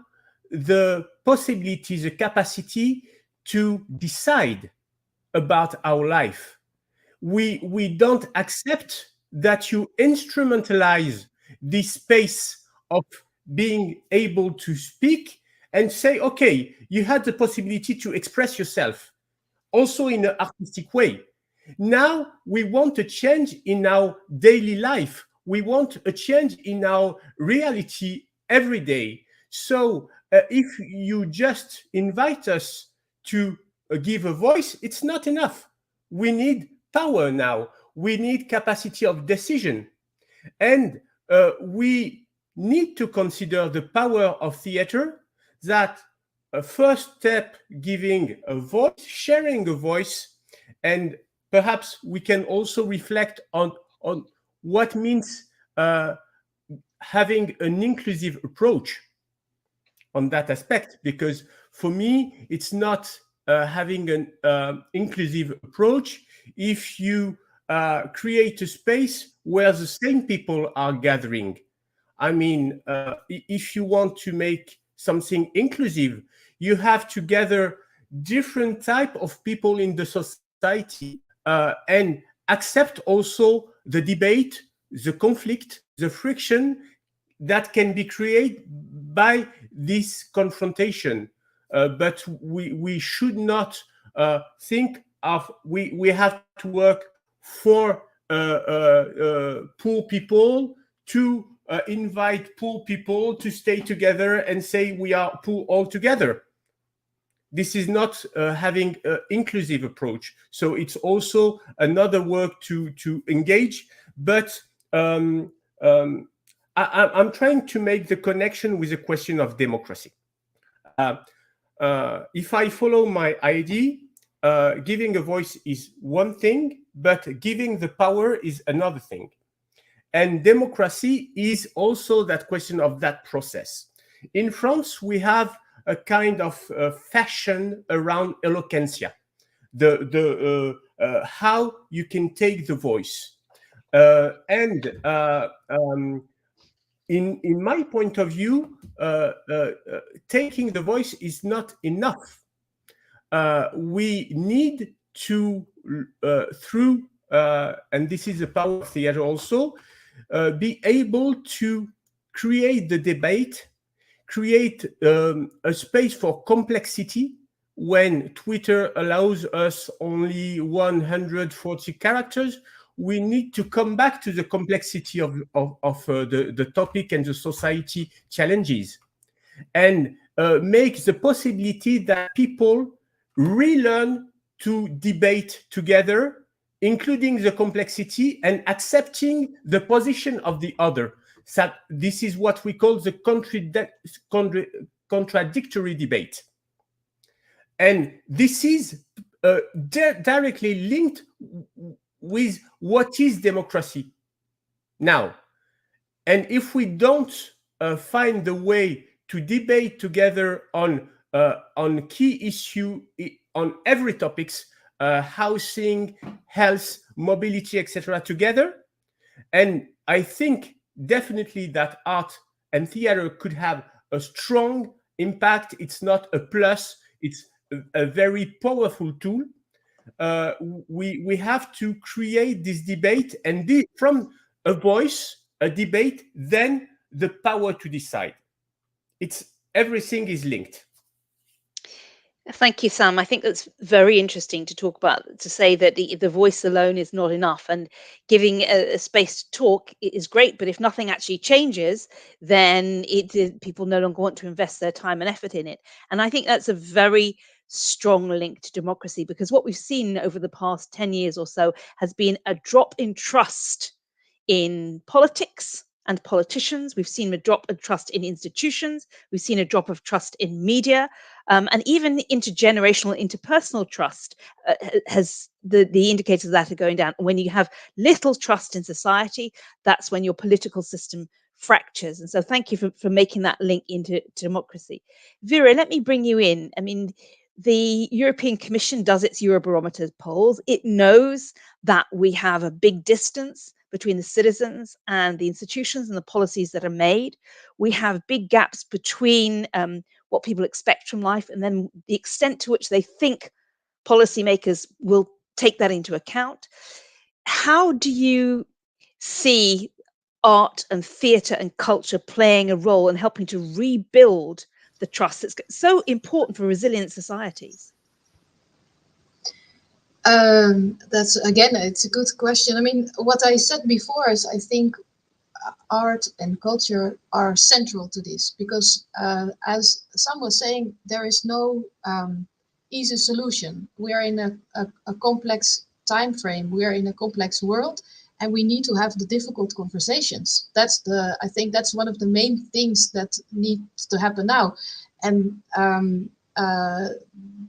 the possibility, the capacity to decide about our life. We don't accept that you instrumentalize this space of being able to speak and say, okay, you had the possibility to express yourself also in an artistic way. Now we want a change in our daily life. We want a change in our reality every day. So if you just invite us to give a voice, it's not enough. We need power now. We need capacity of decision. And we need to consider the power of theater, that a first step, giving a voice, sharing a voice, and perhaps we can also reflect on what means having an inclusive approach on that aspect, because for me, it's not having an inclusive approach if you create a space where the same people are gathering. I mean, if you want to make something inclusive, you have to gather different type of people in the society and accept also the debate, the conflict, the friction that can be created by this confrontation. But we should not think of we have to work for poor people to invite poor people to stay together and say we are poor all together. This is not having an inclusive approach. So it's also another work to engage. But I'm trying to make the connection with the question of democracy. If I follow my idea, giving a voice is one thing, but giving the power is another thing. And democracy is also that question of that process. In France, we have a kind of fashion around eloquentia, how you can take the voice. In my point of view, taking the voice is not enough. We need to, through, and this is the power of theater also, be able to create the debate, create a space for complexity. When Twitter allows us only 140 characters, we need to come back to the complexity of the topic and the society challenges, and make the possibility that people relearn to debate together, including the complexity and accepting the position of the other. So this is what we call the contradictory debate. And this is directly linked with what is democracy now. And if we don't find the way to debate together on key issue, on every topics, housing, health, mobility, etc., together, and I think definitely that art and theater could have a strong impact. It's not a plus, it's a very powerful tool. We have to create this debate, and from a voice, a debate, then the power to decide. Everything is linked. Thank you, Sam. I think that's very interesting to talk about, to say that the voice alone is not enough, and giving a space to talk is great, but if nothing actually changes, then people no longer want to invest their time and effort in it. And I think that's a very strong link to democracy, because what we've seen over the past 10 years or so has been a drop in trust in politics and politicians. We've seen a drop of trust in institutions. We've seen a drop of trust in media, and even intergenerational, interpersonal trust has the indicators of that are going down. When you have little trust in society, that's when your political system fractures. And so thank you for making that link into democracy. Vera, let me bring you in. I mean, the European Commission does its Eurobarometer polls. It knows that we have a big distance between the citizens and the institutions and the policies that are made. We have big gaps between what people expect from life and then the extent to which they think policymakers will take that into account. How do you see art and theatre and culture playing a role in helping to rebuild the trust that's so important for resilient societies? That's, again, it's a good question. I mean, what I said before is I think art and culture are central to this, because as Sam was saying, there is no easy solution. We are in a complex time frame. We are in a complex world, and we need to have the difficult conversations. I think that's one of the main things that needs to happen now. And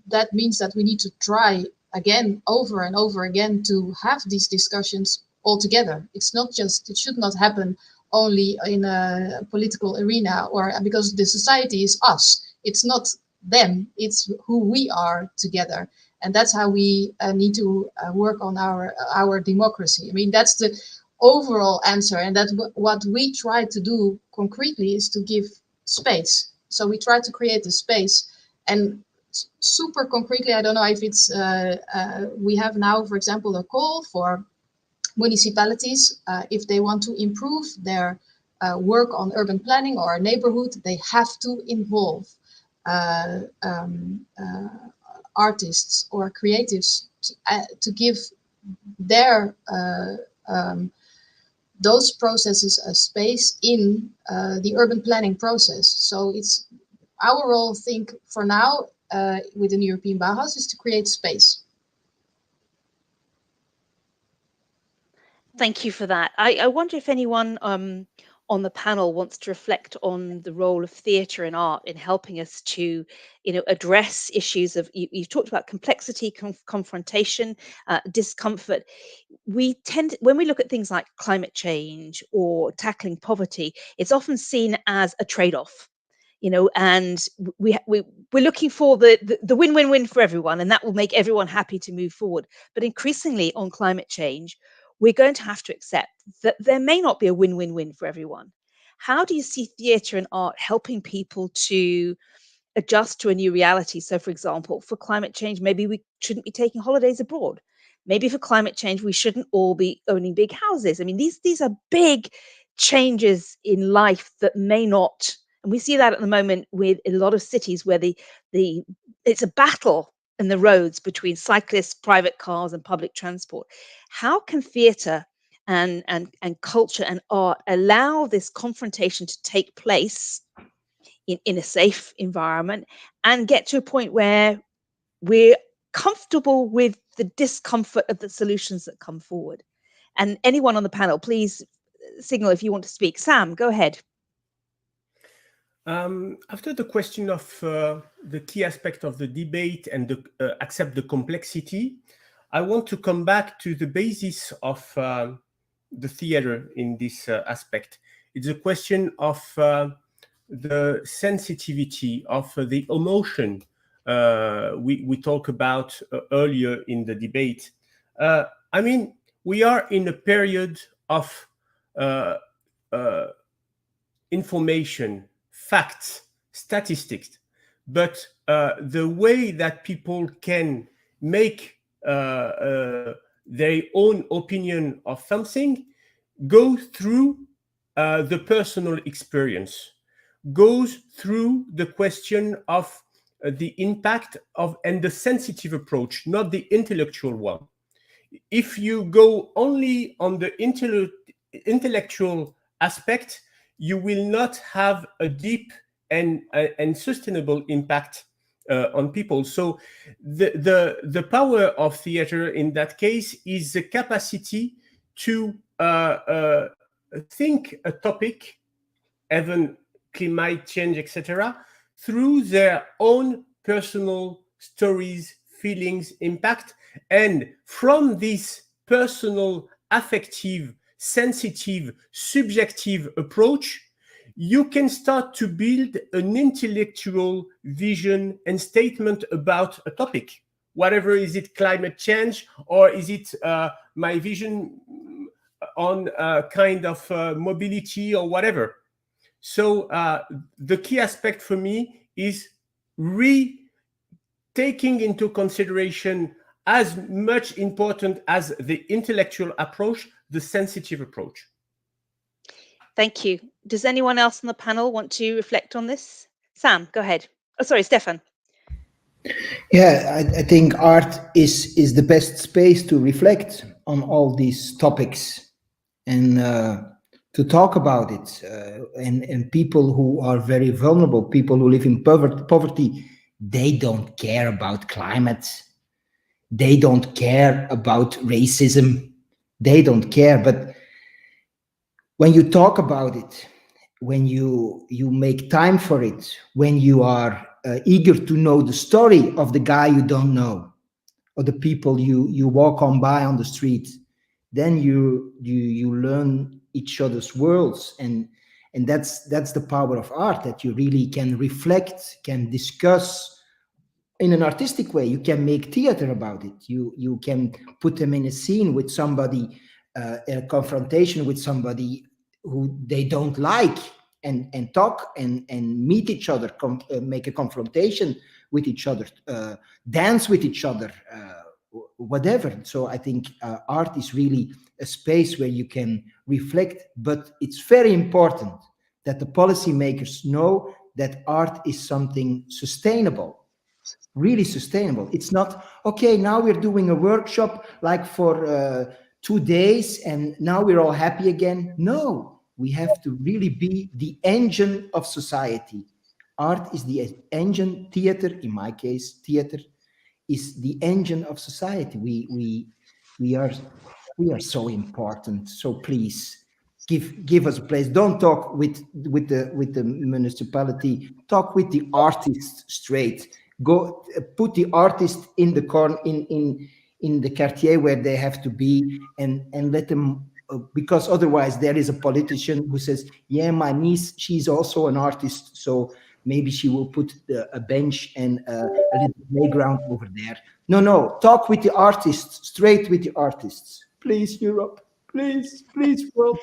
that means that we need to try again, over and over again, to have these discussions all together. It should not happen only in a political arena, or because the society is us. It's not them, it's who we are together. And that's how we need to work on our democracy. I mean, that's the overall answer, and that's what we try to do concretely, is to give space. So we try to create a space, and super concretely, I don't know if it's we have now, for example, a call for municipalities, if they want to improve their work on urban planning or neighborhood, they have to involve artists or creatives to give their those processes a space in the urban planning process. So it's our role, I think, for now, within the European Bauhaus, is to create space. Thank you for that. I wonder if anyone on the panel wants to reflect on the role of theatre and art in helping us to, address issues of, you've talked about complexity, confrontation, discomfort. We tend, when we look at things like climate change or tackling poverty, it's often seen as a trade-off. And we're looking for the win-win-win for everyone, and that will make everyone happy to move forward. But increasingly on climate change, we're going to have to accept that there may not be a win-win-win for everyone. How do you see theatre and art helping people to adjust to a new reality? So, for example, for climate change, maybe we shouldn't be taking holidays abroad. Maybe for climate change, we shouldn't all be owning big houses. I mean, these are big changes in life that may not, and we see that at the moment with a lot of cities where the it's a battle in the roads between cyclists, private cars, and public transport. How can theatre and culture and art allow this confrontation to take place in a safe environment and get to a point where we're comfortable with the discomfort of the solutions that come forward? And anyone on the panel, please signal if you want to speak. Sam, go ahead. After the question of the key aspect of the debate and accept the complexity, I want to come back to the basis of the theater in this aspect. It's a question of the sensitivity of the emotion we talked about earlier in the debate. I mean, we are in a period of information, facts, statistics, but the way that people can make their own opinion of something goes through the personal experience, goes through the question of the impact of and the sensitive approach, not the intellectual one. If you go only on the intellectual aspect, you will not have a deep and sustainable impact on people. So the power of theater in that case is the capacity to think a topic, even climate change, etc., through their own personal stories, feelings, impact. And from this personal, affective, sensitive, subjective approach, you can start to build an intellectual vision and statement about a topic. Whatever, is it climate change, or is it my vision on kind of mobility or whatever? So the key aspect for me is taking into consideration, as much important as the intellectual approach, the sensitive approach. Thank you. Does anyone else on the panel want to reflect on this? Sam, go ahead. Oh, sorry, Stefan. Yeah, I think art is the best space to reflect on all these topics and to talk about it. And people who are very vulnerable, people who live in poverty, they don't care about climate. They don't care about racism. They don't care. But when you talk about it, when you make time for it, when you are eager to know the story of the guy you don't know, or the people you walk on by on the street, then you learn each other's worlds, and And that's the power of art, that you really can reflect, can discuss in an artistic way. You can make theater about it. You can put them in a scene with somebody, a confrontation with somebody who they don't like, and talk and meet each other, make a confrontation with each other, dance with each other, whatever. So I think art is really a space where you can reflect, but it's very important that the policymakers know that art is something sustainable, really sustainable. It's not, okay, now we're doing a workshop like for 2 days and now we're all happy again. No, we have to really be the engine of society. Art is the engine. Theater, in my case, theater is the engine of society. We are so important. So please give us a place. Don't talk with the municipality. Talk with the artists straight. Go put the artist in the corner, in the quartier where they have to be, and let them. Because otherwise there is a politician who says, yeah, my niece, she's also an artist, so maybe she will put a bench and a little playground over there. No, talk with the artists, straight with the artists. Please, Europe. Please, world.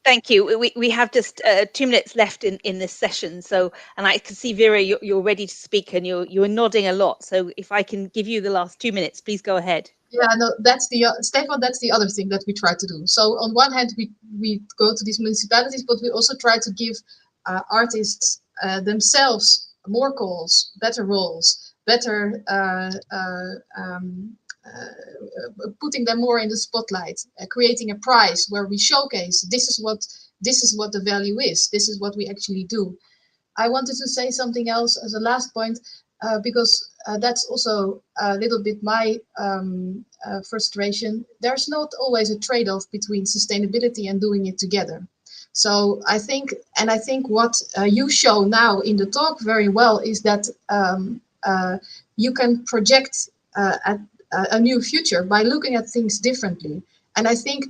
Thank you. We have just 2 minutes left in this session. So, and I can see, Vera, you're ready to speak, and you're nodding a lot. So if I can give you the last 2 minutes, please go ahead. Yeah, no, that's the Stefan. That's the other thing that we try to do. So on one hand, we go to these municipalities, but we also try to give artists themselves more calls, better roles, better putting them more in the spotlight, creating a prize where we showcase this is what the value is. This is what we actually do. I wanted to say something else as a last point, because that's also a little bit my frustration. There's not always a trade-off between sustainability and doing it together. So I think what you show now in the talk very well is that you can project at a new future by looking at things differently. And I think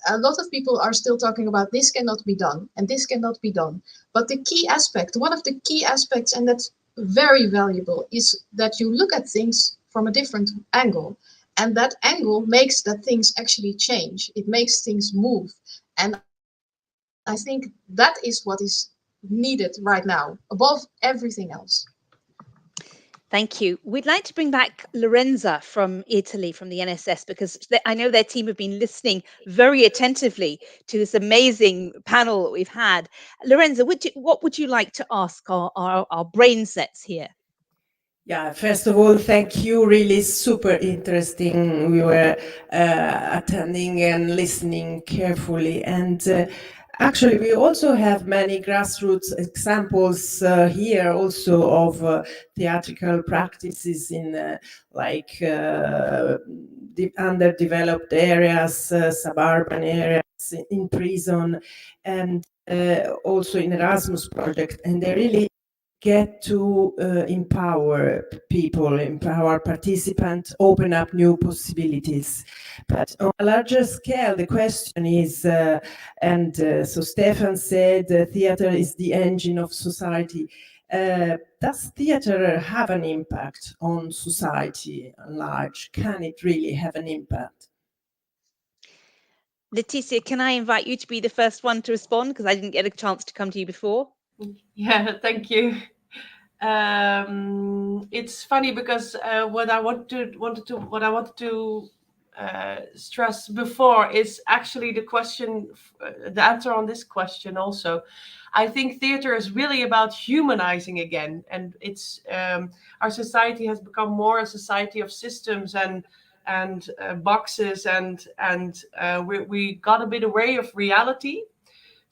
a lot of people are still talking about this cannot be done and this cannot be done. But the key aspect, one of the key aspects, and that's very valuable, is that you look at things from a different angle. And that angle makes that things actually change. It makes things move. And I think that is what is needed right now, above everything else. Thank you. We'd like to bring back Lorenza from Italy, from the NSS, because I know their team have been listening very attentively to this amazing panel that we've had. Lorenza, what would you like to ask our brain sets here? Yeah, first of all, thank you. Really super interesting. We were attending and listening carefully. And actually, we also have many grassroots examples here also of theatrical practices in like the underdeveloped areas, suburban areas, in prison, and also in Erasmus project. And they really get to empower people, empower participants, open up new possibilities. But on a larger scale, the question is, so Stefan said theater is the engine of society. Does theater have an impact on society at large? Can it really have an impact? Leticia, can I invite you to be the first one to respond, because I didn't get a chance to come to you before? Yeah, thank you. It's funny because what I wanted to stress before is actually the answer on this question also. I think theater is really about humanizing again, and it's our society has become more a society of systems and boxes, and we got a bit away of reality.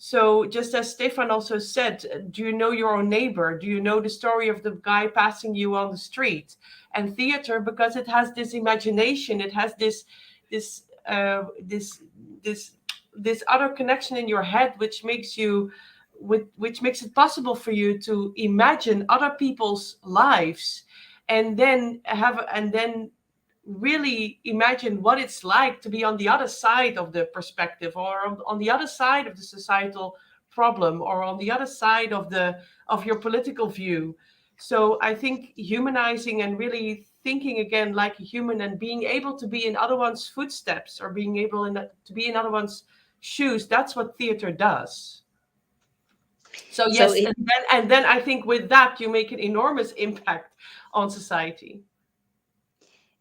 So just as Stefan also said, do you know your own neighbor? Do you know the story of the guy passing you on the street? And theater, because it has this imagination, it has this other connection in your head, which makes it possible for you to imagine other people's lives, and then really imagine what it's like to be on the other side of the perspective, or on the other side of the societal problem, or on the other side of your political view. So I think humanizing and really thinking again like a human, and being able to be in other one's footsteps, or being able to be in other one's shoes, that's what theater does. So yes, and then I think with that you make an enormous impact on society.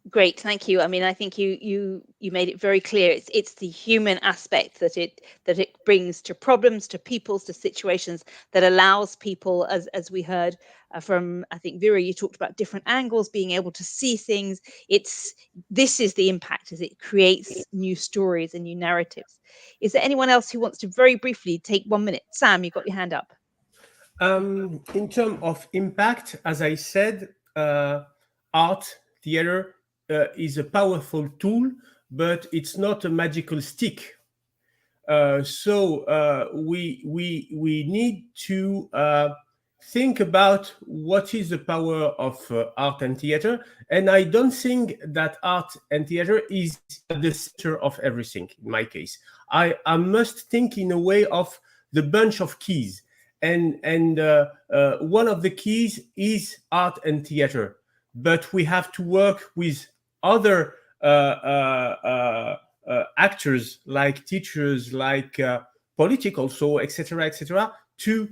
Great, thank you. I mean, I think you made it very clear. It's the human aspect that it brings to problems, to peoples, to situations, that allows people, as we heard from, I think, Vera, you talked about different angles, being able to see things. This is the impact, as it creates new stories and new narratives. Is there anyone else who wants to very briefly take 1 minute? Sam, you've got your hand up. In terms of impact, as I said, art, theater is a powerful tool, but it's not a magical stick. So we need to think about what is the power of art and theater. And I don't think that art and theater is at the center of everything. In my case, I must think in a way of the bunch of keys. And one of the keys is art and theater, but we have to work with other actors, like teachers, like politics also, etc., to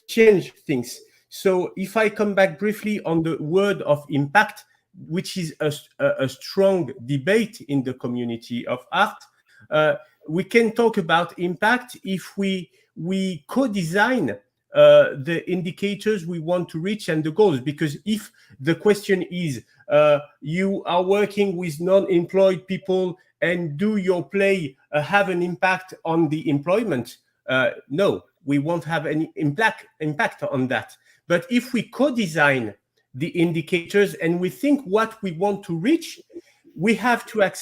change things. So if I come back briefly on the word of impact, which is a strong debate in the community of art, we can talk about impact if we co-design the indicators we want to reach and the goals. Because if the question is you are working with non-employed people, and do your play have an impact on the employment? No, we won't have any impact on that. But if we co-design the indicators and we think what we want to reach, we have to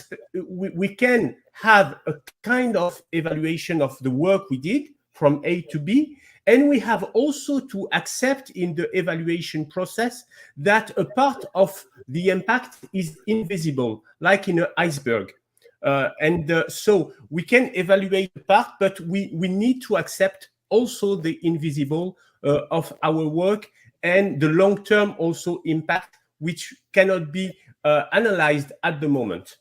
we can have a kind of evaluation of the work we did from A to B. And we have also to accept in the evaluation process that a part of the impact is invisible, like in an iceberg. So we can evaluate the part, but we need to accept also the invisible of our work, and the long-term also impact, which cannot be analyzed at the moment.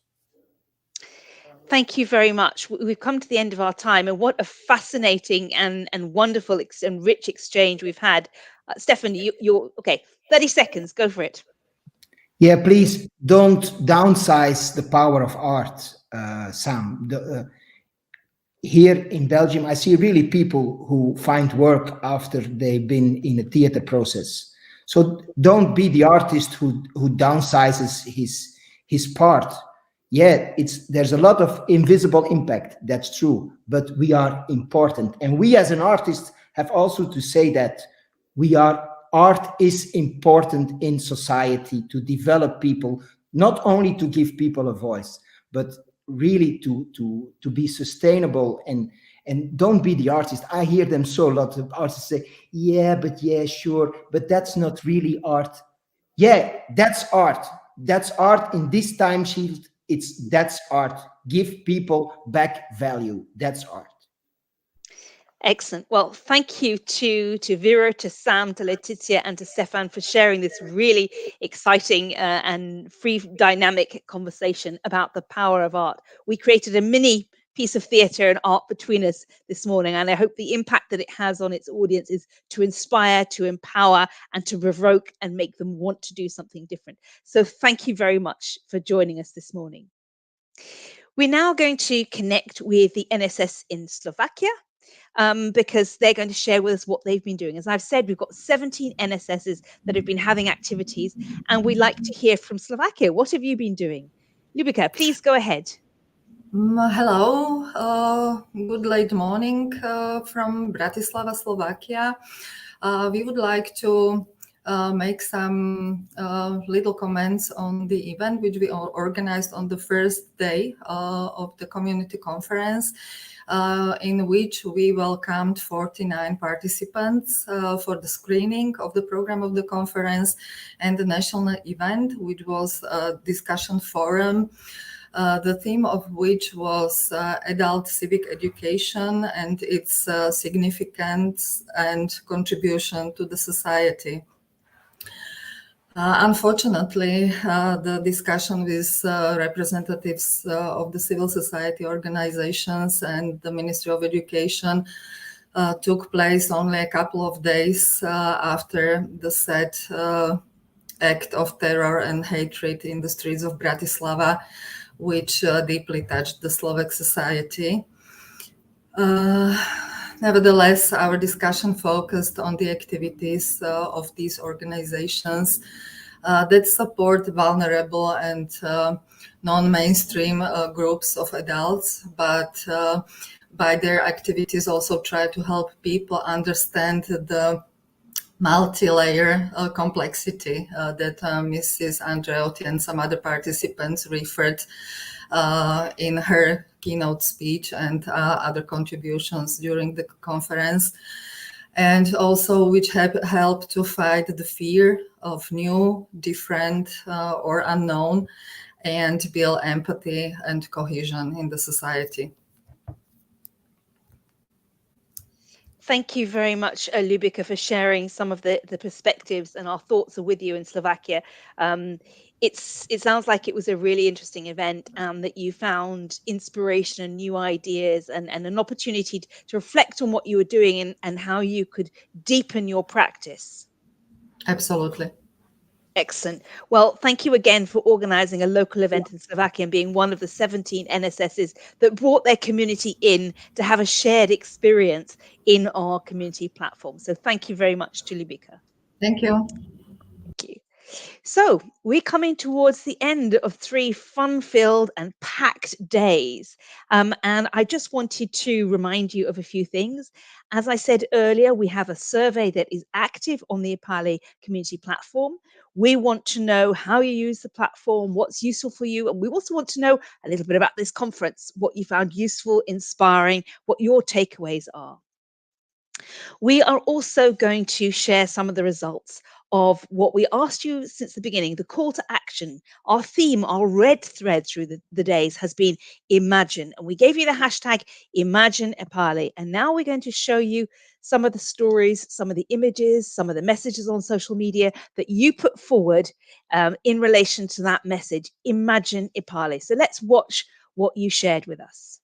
Thank you very much. We've come to the end of our time, and what a fascinating and wonderful and rich exchange we've had. Stefan, you're okay. 30 seconds, go for it. Yeah, please don't downsize the power of art, Sam. Here in Belgium, I see really people who find work after they've been in a theater process. So don't be the artist who downsizes his part. Yeah, there's a lot of invisible impact, that's true, but we are important. And we as an artist have also to say that art is important in society to develop people, not only to give people a voice, but really to be sustainable. And don't be the artist. I hear them so a lot of artists say, yeah, sure, but that's not really art. Yeah, that's art. That's art in this time shift. That's art. Give people back value. That's art. Excellent. Well, thank you to Vera, to Sam, to Letizia, and to Stefan for sharing this really exciting and free dynamic conversation about the power of art. We created a mini piece of theatre and art between us this morning, and I hope the impact that it has on its audience is to inspire, to empower, and to provoke and make them want to do something different. So thank you very much for joining us this morning. We're now going to connect with the NSS in Slovakia, because they're going to share with us what they've been doing. As I've said, we've got 17 NSSs that have been having activities, and we'd like to hear from Slovakia. What have you been doing? Ljubika, please go ahead. Hello, good late morning from Bratislava, Slovakia. We would like to make some little comments on the event which we organized on the first day of the community conference, in which we welcomed 49 participants for the screening of the program of the conference and the national event, which was a discussion forum, the theme of which was adult civic education and its significance and contribution to the society. Unfortunately, the discussion with representatives of the civil society organizations and the Ministry of Education took place only a couple of days after the said act of terror and hatred in the streets of Bratislava, which deeply touched the Slovak society. Nevertheless, our discussion focused on the activities of these organizations that support vulnerable and non-mainstream groups of adults, but by their activities also try to help people understand the multi-layer complexity that Mrs. Andreotti and some other participants referred in her keynote speech and other contributions during the conference, and also which have helped to fight the fear of new, different, or unknown, and build empathy and cohesion in the society. Thank you very much, Lubika, for sharing some of the perspectives, and our thoughts are with you in Slovakia. It sounds like it was a really interesting event, and that you found inspiration and new ideas and an opportunity to reflect on what you were doing and how you could deepen your practice. Absolutely. Excellent. Well, thank you again for organizing a local event in Slovakia and being one of the 17 NSSs that brought their community in to have a shared experience in our community platform. So thank you very much to Lubika. Thank you. Thank you. So we're coming towards the end of 3 fun-filled and packed days. And I just wanted to remind you of a few things. As I said earlier, we have a survey that is active on the EPALE community platform. We want to know how you use the platform, what's useful for you. And we also want to know a little bit about this conference, what you found useful, inspiring, what your takeaways are. We are also going to share some of the results of what we asked you since the beginning, the call to action. Our theme, our red thread through the days has been Imagine. And we gave you the hashtag Imagine EPALE. And now we're going to show you some of the stories, some of the images, some of the messages on social media that you put forward in relation to that message, Imagine EPALE. So let's watch what you shared with us.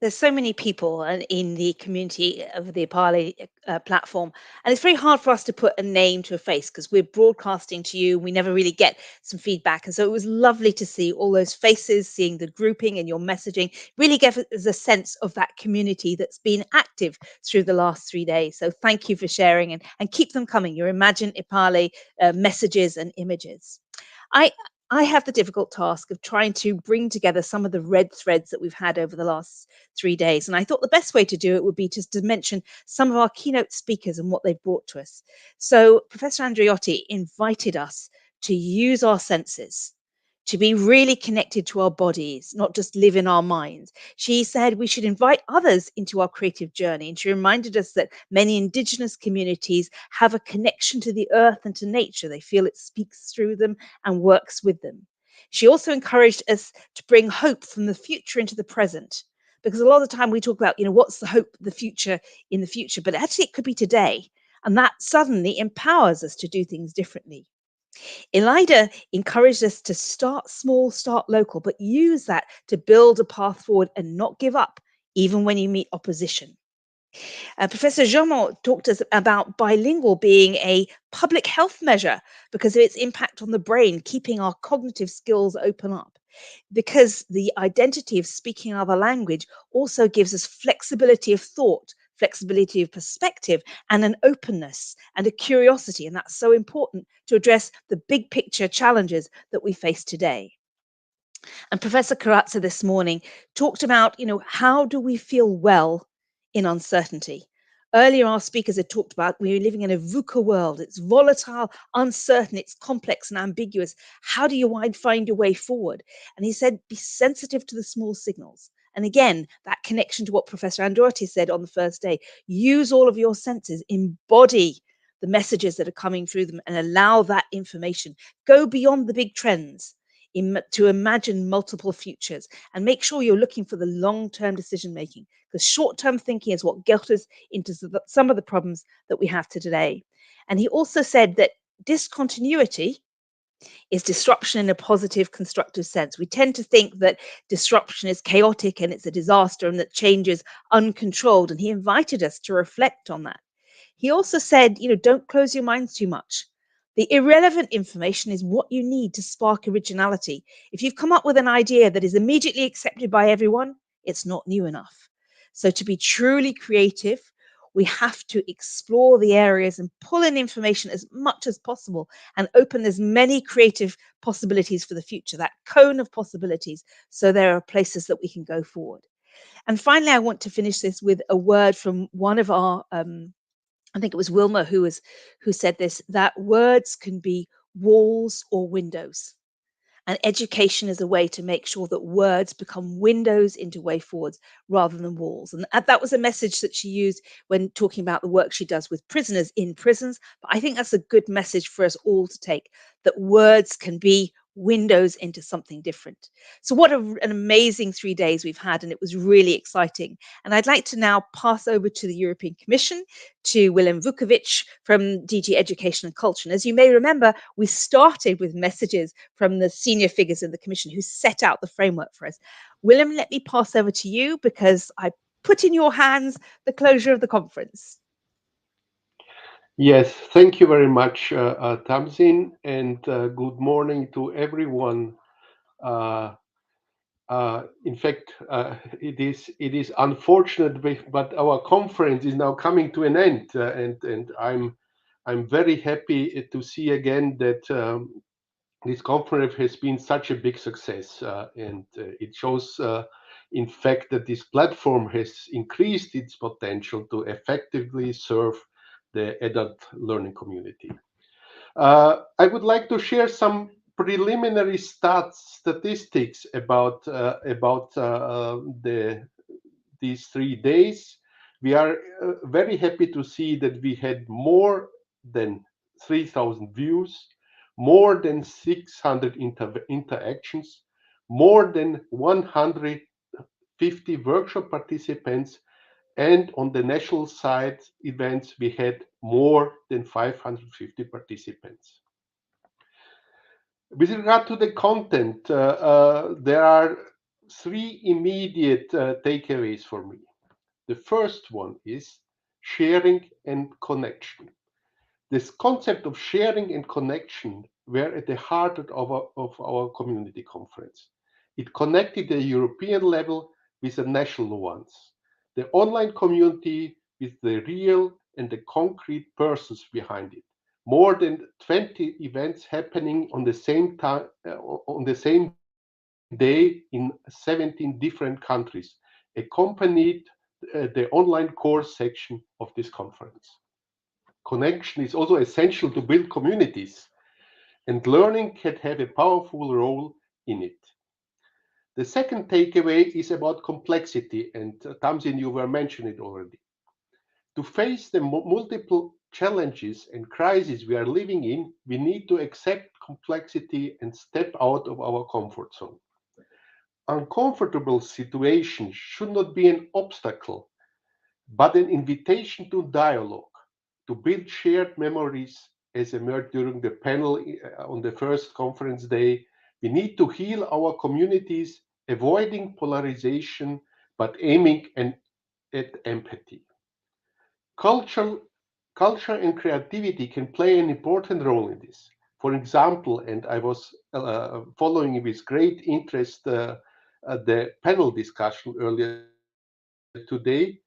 there's so many people in the community of the EPALE platform, and it's very hard for us to put a name to a face because we're broadcasting to you. We never really get some feedback, and so it was lovely to see all those faces, seeing the grouping and your messaging. Really gave us a sense of that community that's been active through the last 3 days. So thank you for sharing, and keep them coming. Your Imagine EPALE messages and images. I I have the difficult task of trying to bring together some of the red threads that we've had over the last 3 days. And I thought the best way to do it would be just to mention some of our keynote speakers and what they've brought to us. So Professor Andreotti invited us to use our senses, to be really connected to our bodies, not just live in our minds. She said we should invite others into our creative journey. And she reminded us that many Indigenous communities have a connection to the earth and to nature. They feel it speaks through them and works with them. She also encouraged us to bring hope from the future into the present. Because a lot of the time we talk about, what's the hope, the future in the future, but actually it could be today. And that suddenly empowers us to do things differently. Elida encouraged us to start small, start local, but use that to build a path forward and not give up, even when you meet opposition. Professor Jomont talked to us about bilingual being a public health measure because of its impact on the brain, keeping our cognitive skills open up. Because the identity of speaking another language also gives us flexibility of thought, flexibility of perspective, and an openness and a curiosity. And that's so important to address the big picture challenges that we face today. And Professor Karatza this morning talked about, how do we feel well in uncertainty? Earlier, our speakers had talked about we're living in a VUCA world. It's volatile, uncertain, it's complex and ambiguous. How do you find your way forward? And he said, be sensitive to the small signals. And again, that connection to what Professor Andreotti said on the first day, use all of your senses, embody the messages that are coming through them and allow that information. Go beyond the big trends to imagine multiple futures and make sure you're looking for the long-term decision making, because short-term thinking is what got us into some of the problems that we have today. And he also said that discontinuity is disruption in a positive, constructive sense. We tend to think that disruption is chaotic and it's a disaster and that change is uncontrolled. And he invited us to reflect on that. He also said, don't close your minds too much. The irrelevant information is what you need to spark originality. If you've come up with an idea that is immediately accepted by everyone, it's not new enough. So to be truly creative, we have to explore the areas and pull in information as much as possible and open as many creative possibilities for the future, that cone of possibilities, so there are places that we can go forward. And finally, I want to finish this with a word from one of our I think it was Wilma who said this, that words can be walls or windows. And education is a way to make sure that words become windows into way forwards rather than walls. And that was a message that she used when talking about the work she does with prisoners in prisons. But I think that's a good message for us all to take, that words can be windows into something different. So what an amazing 3 days we've had, and it was really exciting. And I'd like to now pass over to the European Commission, to Willem Vukovic from DG Education and Culture. And as you may remember, we started with messages from the senior figures in the Commission who set out the framework for us. Willem, let me pass over to you because I put in your hands the closure of the conference. Yes, thank you very much, Tamsin, and good morning to everyone. In fact, it is unfortunate, but our conference is now coming to an end, and I'm very happy to see again that this conference has been such a big success, and it shows, in fact, that this platform has increased its potential to effectively serve the adult learning community. I would like to share some preliminary statistics about these 3 days. We are very happy to see that we had more than 3,000 views, more than 600 interactions, more than 150 workshop participants, and on the national side events, we had more than 550 participants. With regard to the content, there are three immediate takeaways for me. The first one is sharing and connection. This concept of sharing and connection were at the heart of our community conference. It connected the European level with the national ones, the online community with the real and the concrete persons behind it. More than 20 events happening on the same time, on the same day in 17 different countries, accompanied the online core section of this conference. Connection is also essential to build communities, and learning can have a powerful role in it. The second takeaway is about complexity, and Tamsin, you were mentioning it already. To face the multiple challenges and crises we are living in, we need to accept complexity and step out of our comfort zone. Uncomfortable situations should not be an obstacle, but an invitation to dialogue, to build shared memories as emerged during the panel on the first conference day. We need to heal our communities, avoiding polarization, but aiming at empathy. Culture, culture and creativity can play an important role in this. For example, and I was following with great interest the panel discussion earlier today,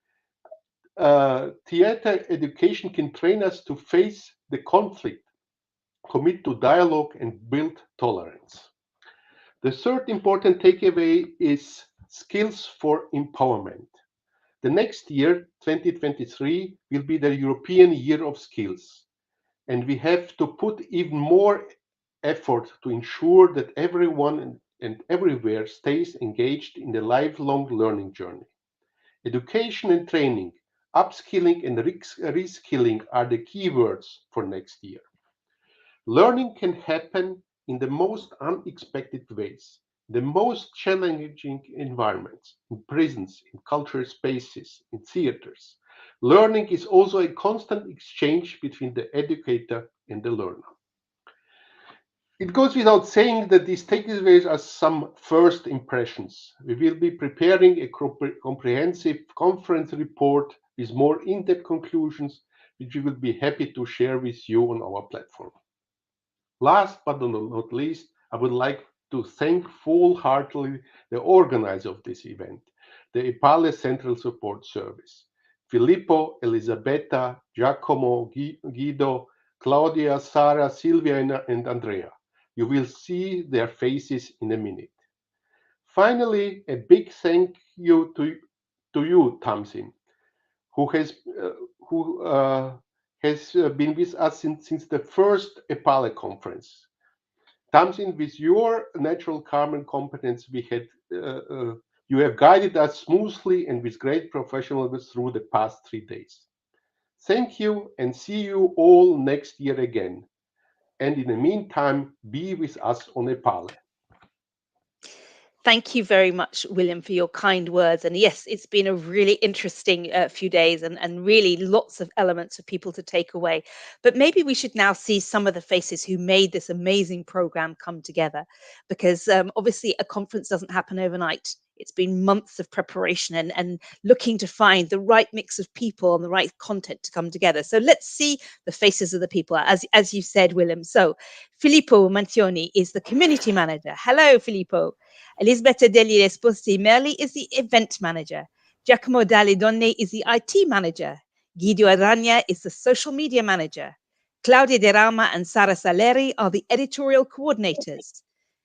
theater education can train us to face the conflict, commit to dialogue, and build tolerance. The third important takeaway is skills for empowerment. The next year, 2023, will be the European Year of Skills, and we have to put even more effort to ensure that everyone and everywhere stays engaged in the lifelong learning journey. Education and training, upskilling and reskilling are the key words for next year. Learning can happen in the most unexpected ways, the most challenging environments, in prisons, in cultural spaces, in theaters. Learning is also a constant exchange between the educator and the learner. It goes without saying that these takeaways are some first impressions. We will be preparing a comprehensive conference report with more in-depth conclusions, which we will be happy to share with you on our platform. Last but not least, I would like to thank full-heartedly the organizer of this event, the EPALE Central Support Service. Filippo, Elisabetta, Giacomo, Guido, Claudia, Sara, Silvia, and Andrea. You will see their faces in a minute. Finally, a big thank you to you, Tamsin, who has been with us since the first EPALE conference. Tamsin, with your natural calm and competence, you have guided us smoothly and with great professionalism through the past 3 days. Thank you, and see you all next year again. And in the meantime, be with us on EPALE. Thank you very much, William, for your kind words. And yes, it's been a really interesting few days and really lots of elements for people to take away. But maybe we should now see some of the faces who made this amazing program come together, because obviously a conference doesn't happen overnight. It's been months of preparation and looking to find the right mix of people and the right content to come together. So let's see the faces of the people, as you said, Willem. So Filippo Mantioni is the community manager. Hello, Filippo. Elisabetta Degli Esposti Merli is the event manager. Giacomo Dalle Donne is the IT manager. Guido Aragna is the social media manager. Claudia De Rama and Sara Saleri are the editorial coordinators.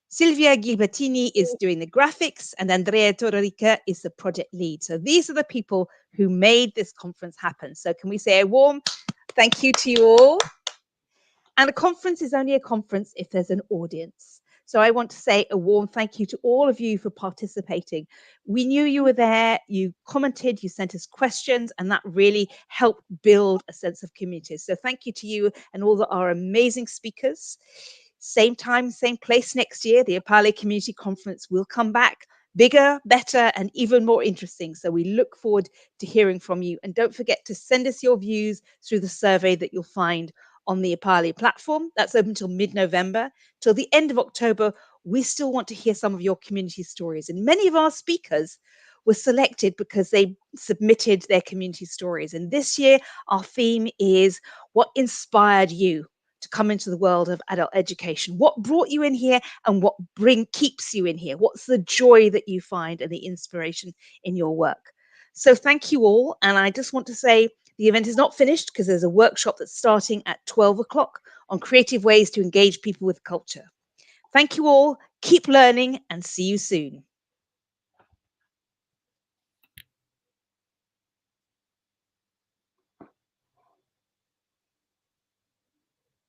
Silvia Gilbertini is doing the graphics, and Andrea Torrica is the project lead. So these are the people who made this conference happen. So can we say a warm thank you to you all? And a conference is only a conference if there's an audience. So I want to say a warm thank you to all of you for participating. We knew you were there, you commented, you sent us questions, and that really helped build a sense of community. So thank you to you and all our amazing speakers. Same time, same place next year, the EPALE Community Conference will come back bigger, better, and even more interesting. So we look forward to hearing from you. And don't forget to send us your views through the survey that you'll find on the EPALE platform. That's open till mid-November. Till the end of October, we still want to hear some of your community stories. And many of our speakers were selected because they submitted their community stories. And this year, our theme is what inspired you to come into the world of adult education? What brought you in here and what keeps you in here? What's the joy that you find and the inspiration in your work? So thank you all. And I just want to say the event is not finished because there's a workshop that's starting at 12 o'clock on creative ways to engage people with culture. Thank you all. Keep learning and see you soon.